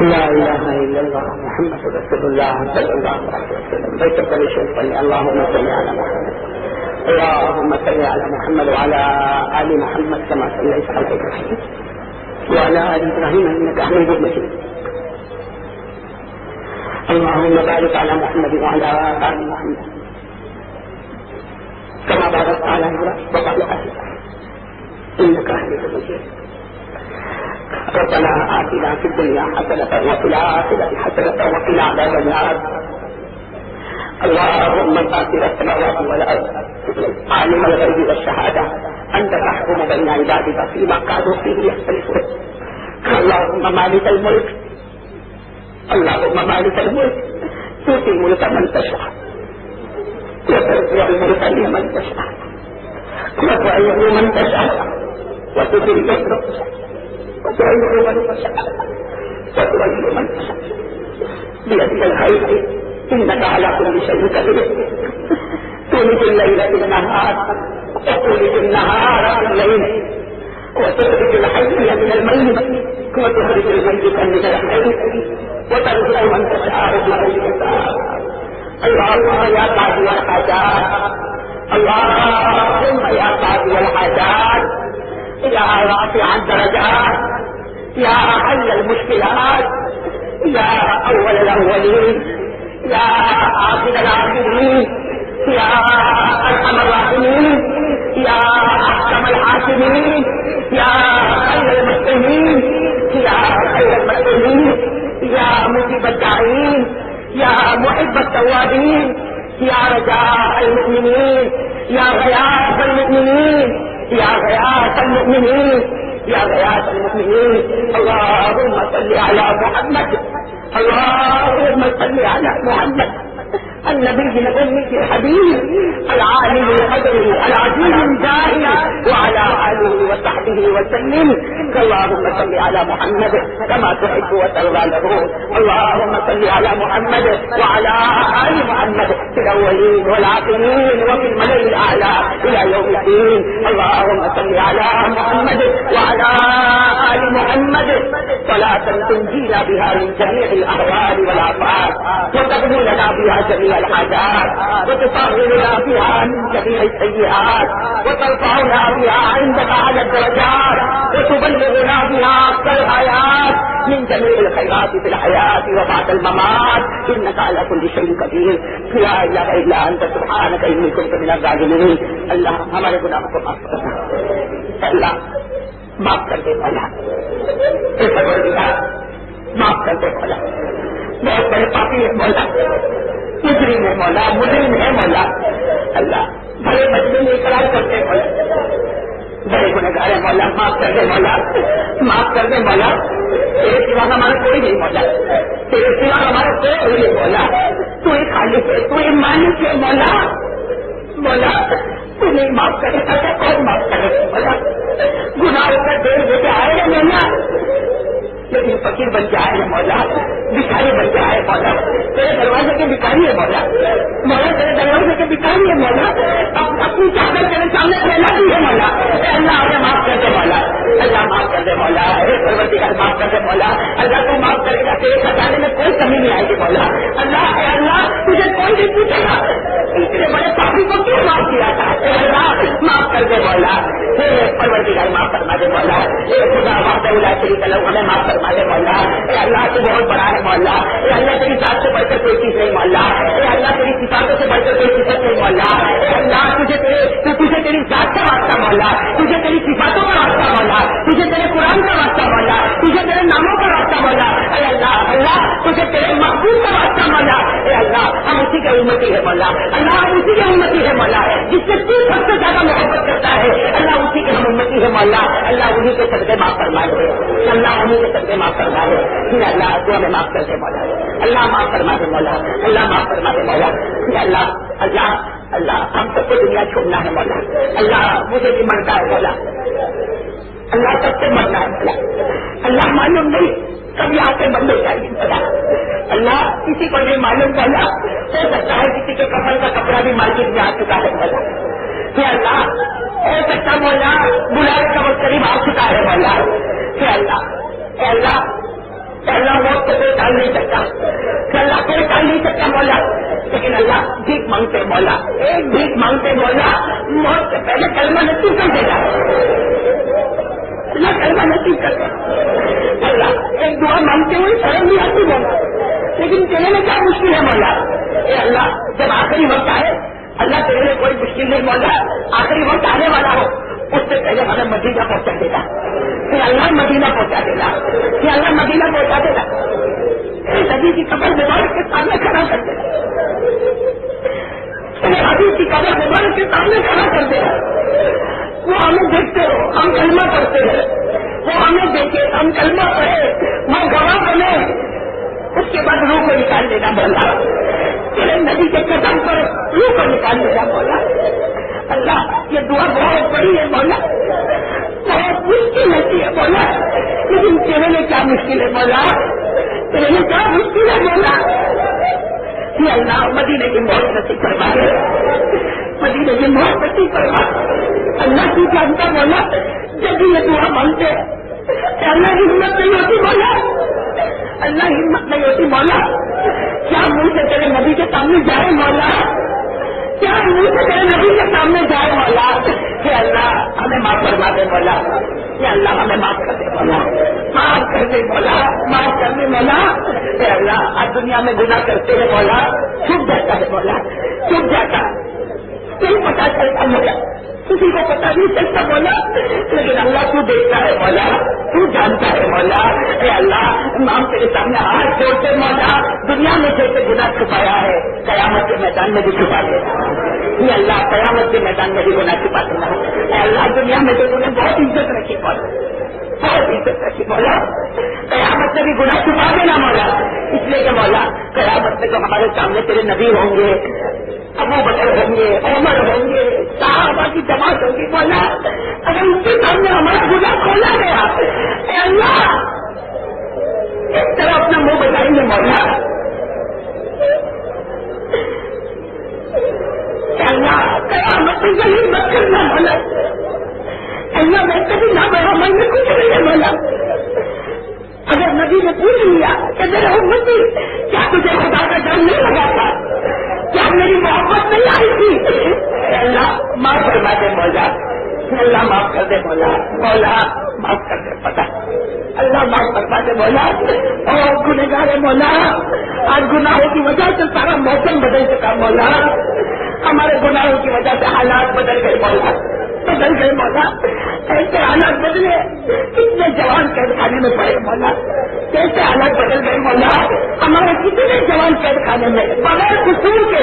لا إله إلا الله محمد رسول الله صلى الله عليه وسلم بيت القريش اللهم صل على محمد اللهم صل على محمد وعلى آل محمد كما صليت على إبراهيم وعلى آل إبراهيم إنك حميد مجيد اللهم بارك على محمد وعلى آل محمد كما باركت على إبراهيم وعلى آل إبراهيم إنك حميد مجيد ربنا آتنا في الدنيا حسنة وفي الآخرة حسنة وقنا عذاب النار اللهم فاطر السماوات والأرض عالم الغيب والشهادة أنت تحكم بين عبادك فيما كانوا فيه يختلفون اللهم مالك الملك اللهم مالك الملك تؤتي الملك من تشاء وتنزع الملك لمن تشاء وتعز من تشاء وتذل من تشاء وتعز من تشاء وتعز من تشاء بيدك الخير إنك على كل شيء قدير تولد الليل في النهار وتولد النهار في الليل وتخرج الحي من الميت وتخرج الميت من الحي وترزق من تشاء بغير حساب اللهم يا قاضي الحاجات اللهم يا قاضي الحاجات يا رافع الدرجات يا حل المشكلات يا أول الأولين يا آخر الآخرين يا أرحم الراحمين يا أحكم الحاكمين يا خير المسلمين يا خير المسلمين مجيب الداعين يا محب التوابين يا رجاء المؤمنين يا غياث المؤمنين يا غياث المؤمنين يا غياث المؤمنين. اللهم صل على محمد اللهم صل على محمد النبي الأمي الحبيب العالم القدر العزيز الجاهل وعلى آله وصحبه وسلم. اللهم صل على محمد كما تحب وترضى له. اللهم صل على محمد وعلى آل محمد في الأولين والآخرين وفي الملأ الأعلى إلى يوم الدين. اللهم صل على محمد وعلى آل محمد صلاة تنجينا بها من جميع الأهوال والآفات وتغفر لنا بها جميع الحاجات وتطهرنا بها من جميع السيئات وترفعنا بها عندك على الدرجات وتبلغنا بها أقصى الحياة من جميع الخيرات في الحياة وبعد الممات إنك على كل شيء قدير. لا إله إلا أنت سبحانك إني كنت من الظالمين. اللہ ہمارے گناہوں کو معاف کرنا. اللہ معاف کر دے مولا. معاف کر دے مولا. بہت بڑے پاپی ہے مولا, مجرم ہے مولا, مجرم ہے مولا. اللہ بڑے بچے میں اقرار کرتے مولا, بڑے گنہگار ہے مولا. معاف کر دے مولا, معاف کر دے مولا. تیرے سوا ہمارا کوئی نہیں مولا, تیرے سوا ہمارا کوئی نہیں مولا. تو ایک خالق ہے, تو ایک مالک ہے مولا. مولا تو نہیں معاف کرے گا تو کون معاف کرے گا مولا. گناہوں کا ڈیر لے کے آئے ہیں مولا, لیکن فقیر بن کے آئے ہیں مولا, بھکاری بن کے آئے مولا. تیرے دروازے کے بھکاری ہے مولا, مولا تیرے دروازے کے بھکاری ہے مولا. اپنی چادر تیرے سامنے پھیلا دی ہے مولا. اللہ ہمیں معاف کر دے مولا, اللہ معاف کر دے مولا. پروردگار معاف کر دے مولا. اللہ تو معاف کرے گا, تیرے خزانے میں کوئی کمی نہیں آئے گی مولا. اللہ اے اللہ تجھے کوئی نہیں پوچھے گا اتنے بڑے پاپی کو کیوں معاف کیا تھا. اے اللہ معاف کر دے مولا. پروردگار معاف فرما دے مولا. اے خدا وحدہ لا شریک لہ ہمیں معاف فرما دے مولا. اے اللہ تو بہت بڑا ہے مولا. اے اللہ تیری ذات سے بڑھ کر کوئی چیز نہیں مولا. اے اللہ تیری صفاتوں سے بڑھ کر کوئی صفت نہیں مولا. اے اللہ تجھے تیری ذات کا واسطہ مولا, تجھے تیری صفاتوں کا واسطہ مولا, تجھے تیرے قرآن کا واسطہ مولا, تجھے تیرے ناموں کا واسطہ مولا. اے اللہ اللہ تجھے تیرے محبوب کا واسطہ مولا. اے اللہ ہم اسی کے امتی ہے مولا. اللہ ہم اسی کے امتی ہے مولا, جس سے تو سب سے زیادہ محبت کرتا ہے. اللہ اسی کے ہم امتی ہے مولا. اللہ انہیں کے صدقے معاف فرما دے, اللہ انہیں کے صدقے معاف فرما دے. پھر اللہ تو ہمیں معاف کر دے مولا. اللہ معاف فرما دے مولا, اللہ معاف فرما دے مولا. اللہ اللہ اللہ ہم سب کو دنیا چھوڑنا ہے مولا. اللہ مجھے بھی مرنا ہے مولا. اللہ سب سے مرنا ہے مولا. اللہ معلوم نہیں کب یہاں سے بند ہو جائے گی مولا. اللہ کسی کو نہیں معلوم مولا, ہو سکتا ہے کسی کے کفن کا کپڑا بھی مارکیٹ میں آ چکا ہے مولا. کہ اللہ ہو سکتا مولا بلانے کا وقت قریب آ چکا ہے مولا. کہ اللہ اے اللہ اللہ موت کو کوئی ٹال نہیں سکتا, کہ اللہ کوئی ٹال نہیں سکتا مولا. لیکن اللہ بھیک مانگتے مولا, ایک بھیک مانگتے مولا, موت سے پہلے کلمہ نصیب کر دے گا. اللہ کلمہ نصیب کر دے. اللہ ایک دعا مانگتے ہوئے شرم بھی آتی مولا, لیکن تیرے میں کیا مشکل ہے مولا. اے اللہ جب آخری وقت آئے, اللہ تیرے میں کوئی مشکل نہیں مولا. آخری وقت آنے والا ہو اس سے پہلے ہمیں مدینہ پہنچا دے گا. کہ اللہ مدینہ پہنچا دے گا, کہ اللہ مدینہ پہنچا دے گا. نبی کی قبر مبارک کے سامنے کھڑا کر دے گا, حبیب کی قبر مبارک کے سامنے کھڑا کر دے گا. وہ ہمیں دیکھتے ہو, ہم کلمہ پڑھتے ہیں, وہ ہمیں دیکھے, ہم کلمہ پڑھے, وہ گواہ بنے, اس کے بعد روح کو نکال دینا مولا. تیرے نبی کے قدم پر روح کو نکال دینا مولا. اللہ یہ دعا بہت بڑی ہے مولا, بہت مشکل ہوتی ہے مولا, لیکن تیرے میں کیا مشکل ہے مولا, تیرے میں کیا مشکل ہے مولا. یہ اللہ مدینے کی موت نصیب کروا دے, مدینے کی موت نصیب کروا. اللہ کی جانتا مولا جب بھی یہ دعا مانگتے اللہ ہمت نہیں ہوتی مولا, اللہ ہمت نہیں ہوتی مولا. کیا منہ سے تیرے نبی کے سامنے جائے مولا, کیا منہ سے تیرے نبی کے سامنے جائے مولا. کہ اللہ ہمیں معاف فرما دے مولا, کہ اللہ ہمیں معاف کر دے مولا, معاف کر دے مولا, معاف کر دے مولا. کہ اللہ آج دنیا میں گناہ کرتے ہیں مولا, چھپ جاتا ہے مولا, چھپ جاتا, تم پتا چلتا مولا, کسی کو پتا نہیں چلتا مولا، لیکن اللہ تو دیکھتا ہے مولا، تو جانتا ہے مولا. اے اللہ ہم تیرے سامنے ہاتھ جوڑتے مولا، دنیا میں جیسے گناہ چھپایا ہے قیامت کے میدان میں بھی چھپا دینا. یہ اللہ قیامت کے میدان میں بھی گناہ چھپا دینا. اے اللہ دنیا میں تو تم نے بہت عزت رکھی مولا، بہت عزت رکھی مولا، قیامت میں بھی گناہ چھپا دینا مولا. اس لیے کہ مولا قیامت میں تو ہمارے سامنے تیرے نبی ہوں گے، ابو بکر ہوں گے، عمر ہوں گے، صحابہ کی جماعت ہوگی مولا. اگر ان کے سامنے ہمارا گناہ کھولا گیا اے اللہ اس طرح اپنا منہ بتائیں گے مولا. اے اللہ قیامت میں یہی مت کرنا مولا. اللہ میں کبھی نہ بڑھا من میں کچھ نہیں ہے مولا. اگر نبی نے پوچھ لیا کہ میرے امتی کیا تجھے خدا کا ڈر نہیں لگا تھا، کیا میری محبت نہیں آئی تھی؟ اللہ معاف فرما دے مولا، اللہ معاف کر دے مولا، مولا معاف کر دے پتا، اللہ معاف فرما دے مولا. اور گنہگار ہے مولا، آج گناہوں کی وجہ سے سارا موسم بدل چکا مولا، ہمارے گناہوں کی وجہ سے حالات بدل گئے مولا، بدل گئے مولا. ایسے حالات بدلے کتنے جوان قید خانے میں پڑے مولا، کیسے حالات بدل گئے مولا. ہمارے کتنے جوان قید خانے میں بغیر قصور کے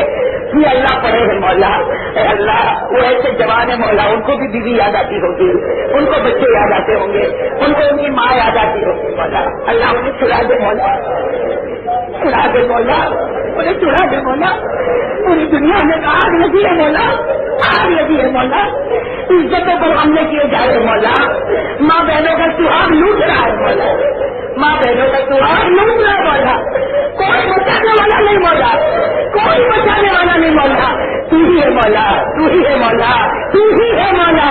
یہ اللہ پڑے ہیں مولا. اے اللہ وہ ایسے جوان ہیں مولا، ان کو بھی بیوی یاد آتی ہوگی، ان کو بچے یاد آتے ہوں گے، ان کو ان کی ماں یاد آتی ہوگی مولا. اللہ انہیں چھڑا دے مولا، چھڑا دے مولا، انہیں چھڑا دے مولا. پوری دنیا میں آگ لگی ہے مولا، آگ لگی ہے مولا، عزتوں پر حملے کیے جا رہے مولا. ماں بہنوں کا سہاگ لوٹ رہا ہے مولا، ماں بہنوں کا سہاگ لوٹ رہا ہے مولا. کوئی بچانے والا نہیں مولا، کوئی بچانے والا نہیں مولا. تو ہی ہے مولا، تو ہی ہے مولا، تو ہی ہے مولا.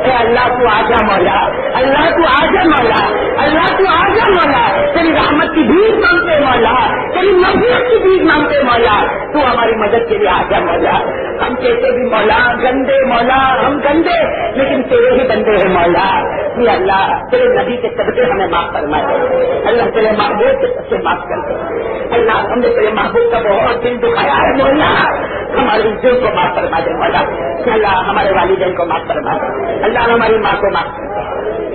اے اللہ تو آجا مولا، اللہ تو آجا مولا، اللہ تو آجا مولا. تیری رحمت کی بھیک مانگتے مولا، تیری مغفرت کی بھیک مانگتے مولا. تو ہماری مدد کے لیے آجا مولا. ہم کہتے بھی مولا گندے مولا، ہم گندے لیکن تیرے ہی بندے ہیں مولا. یہ اللہ تیرے نبی کے صدقے ہمیں معاف فرمائے، اللہ تیرے محبوب کے سب سے معاف کر دے. اللہ ہم نے تیرے محبوب کا بہت دل دکھایا ہے مولا، ہمارے دل کو معاف فرما دے مولا. اللہ ہمارے والدین کو معاف فرما دے، اللہ ہماری ماں کو معاف کر دے،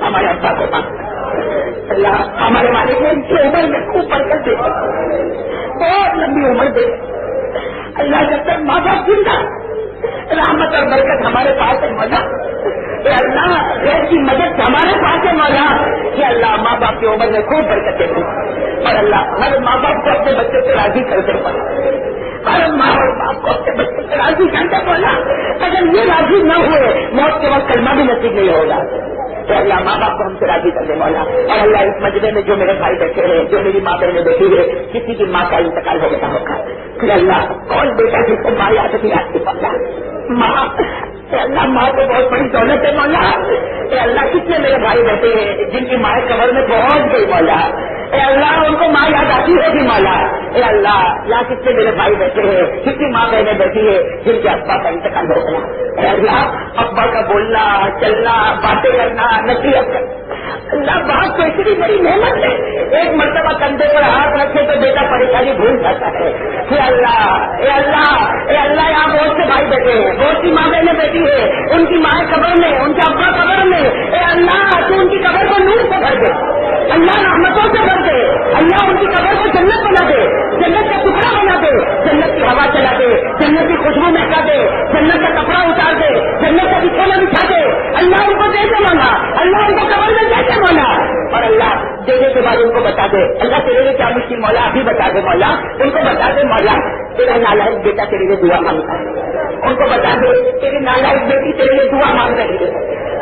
ہمارے ابا کو معاف کر دے. اللہ ہمارے والدین کی عمر میں خوب برکت دے، بہت لمبی عمر دے. اللہ جب تک ماں باپ زندہ رحمت اور برکت ہمارے پاس ہے مولا. اے اللہ غیر کی مدد ہمارے پاس ہے مولا. کہ اللہ ماں باپ کی عمر میں خوب برکت دے. اور اللہ ہر ماں باپ کو اپنے بچے سے راضی کر دے مولا، ہر ماں اور باپ کو اپنے بچے سے راضی کر دے مولا. اگر یہ راضی نہ ہوئے موت کے وقت کلمہ بھی نصیب نہیں ہوگا. تو اللہ ماں باپ کو ہم سے راضی کر دے مولا. اور اللہ اس مجمع میں جو میرے بھائی بیٹھے ہیں، جو میری ماں بہنیں بیٹھی ہے، کسی کی ماں کا انتقال ہو گیا ہوگا، پھر اللہ کون بیٹا جس کو ماں یاد نہیں آتی مولا. ماں اے اللہ ماں تو بہت بڑی دولت ہے مولا. اے اللہ کتنے میرے بھائی بیٹھے ہیں جن کی ماں قبر میں پہنچ گئی مولا. اے اللہ ان کو ماں یاد آتی ہوگی مولا. اے اللہ یہاں کتنے میرے بھائی بیٹھے ہیں، کتنی ماں بہنیں بیٹھی ہے جن کے ابا کا انتقال ہو گیا. اے اللہ ابا کا بولنا چلنا باتیں کرنا نصیحت کرنا، اللہ باپ کو اتنی بڑی نعمت ہے. ایک مرتبہ کندھے پر ہاتھ رکھے تو بیٹا پریشانی بھول جاتا ہے. اے اللہ اے اللہ اے اللہ یہاں بہت سے بھائی بیٹھے ہیں، بہت سی ماں بہنیں بیٹھی ہے، ان کی ماں قبر میں، ان کے ابا قبر میں. اے اللہ تو ان کی قبر کو نور سے بھر دے، اللہ رحمتوں سے بھر دے. اللہ ان کی قبر کو جنت بنا دے، جنت کا ٹکڑا بنا دے، جنت کی ہوا چلا دے، جنت کی خوشبو مہکا دے، جنت کا کپڑا اتار دے، جنت کا بچھونا بچھا دے. اللہ ان کو دے دے مولا، اللہ ان کو قبر میں دے دے مولا. اور اللہ دینے کے بعد ان کو بتا دے اللہ تیرے لیے کیا مشکل مولا ابھی بتا دے مولا. ان کو بتا دے مولا تیرا نالائق بیٹا تیرے لیے دعا مانگتا ہے. ان کو بتا دے تیری نالائق بیٹی تیرے لیے دعا مانگ رہی ہے.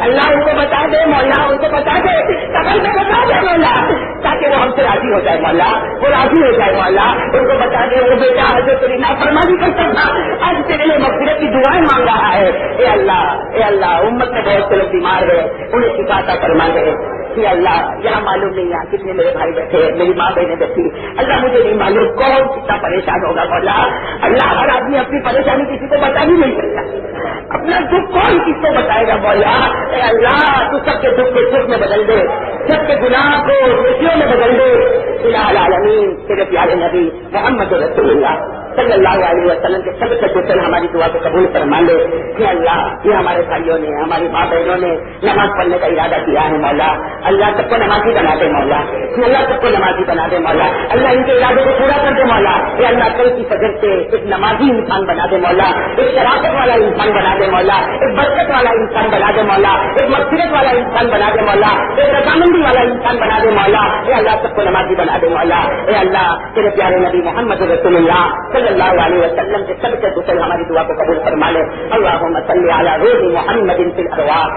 اللہ ان کو بتا دے مولا، ان کو بتا دے قبر میں بتا دے مولا، تاکہ وہ ہم سے راضی ہو جائے مولا، وہ راضی ہو جائے مولا. ان کو بتا دے وہ بیٹا جو تیری نافرمانی کرتا تھا آج تیرے لیے مغفرت کی دعائیں مانگ رہا ہے. اے اللہ امت میں بہت سے لوگ بیمار ہے، انہیں شفا عطا فرما دے. کہ اللہ یہاں معلوم نہیں یہاں کتنے میرے بھائی بیٹھے، میری ماں بہنیں بیٹھی، اللہ مجھے نہیں معلوم کون کتنا پریشان ہوگا مولا. اللہ ہر آدمی اپنی پریشانی کسی کو بتا ہی نہیں سکتا، اپنا دکھ کون کس کو بتائے گا مولا. اے اللہ تو سب کے دکھ کو سکھ میں بدل دے، سب کے گناہ کو خوشیوں میں بدل دے. الہ العالمین تیرے پیارے نبی محمد رسول اللہ صلی اللہ علیہ وسلم کے سب سے کچھ ہماری دعا کو قبول فرما لے کہ اللہ یہ ہمارے بھائیوں نے ہماری ماں بہنوں نے نماز پڑھنے کا ارادہ کیا ہے مولا، اللہ سب کو نمازی بنا دے مولا، اللہ سب کو نمازی بنا دے مولا، اللہ ان کے ارادے کو پورا کر دے مولا، یہ اللہ کل کی فجر سے ایک نمازی انسان بنا دے مولا، ایک شرافت والا انسان بنا دے مولا، ایک برکت والا انسان بنا دے مولا، ایک مغفرت والا انسان بنا دے مولا، ایک رضامندی والا انسان بنا دے مولا، اے اللہ سب کو نمازی بنا دے مولا، اے اللہ تیرے پیارے نبی محمد رسول اللہ صلی اللہ علیہ وسلم کے سب سے دوسرے ہماری دعا کو قبول فرما لے۔ اللہم صلی علی روح محمد فی الارواح،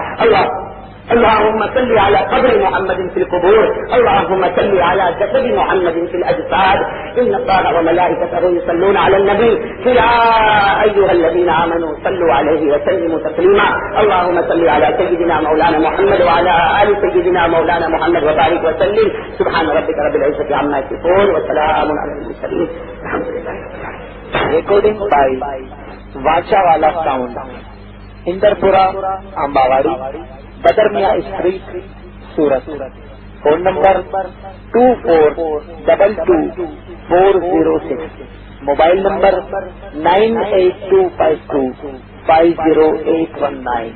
اللهم صل على قبر محمد في القبور، اللهم صل على جسد محمد في الاجساد، ان الله وملائكته يصلون على النبي يا ايها الذين امنوا صلوا عليه وسلموا تسليما، اللهم صل على سيدنا مولانا محمد وعلى ال سيدنا مولانا محمد وبارك وسلم، سبحان ربك رب العزة عما يصفون وسلام على المرسلين الحمد لله رب العالمين۔ ریکارڈنگ بائی واچا والا ساؤنڈ، اندرپورہ امباواڑی، بدر میاں اسٹریٹ، سورت۔ Phone number 24222406، mobile number 9825250819۔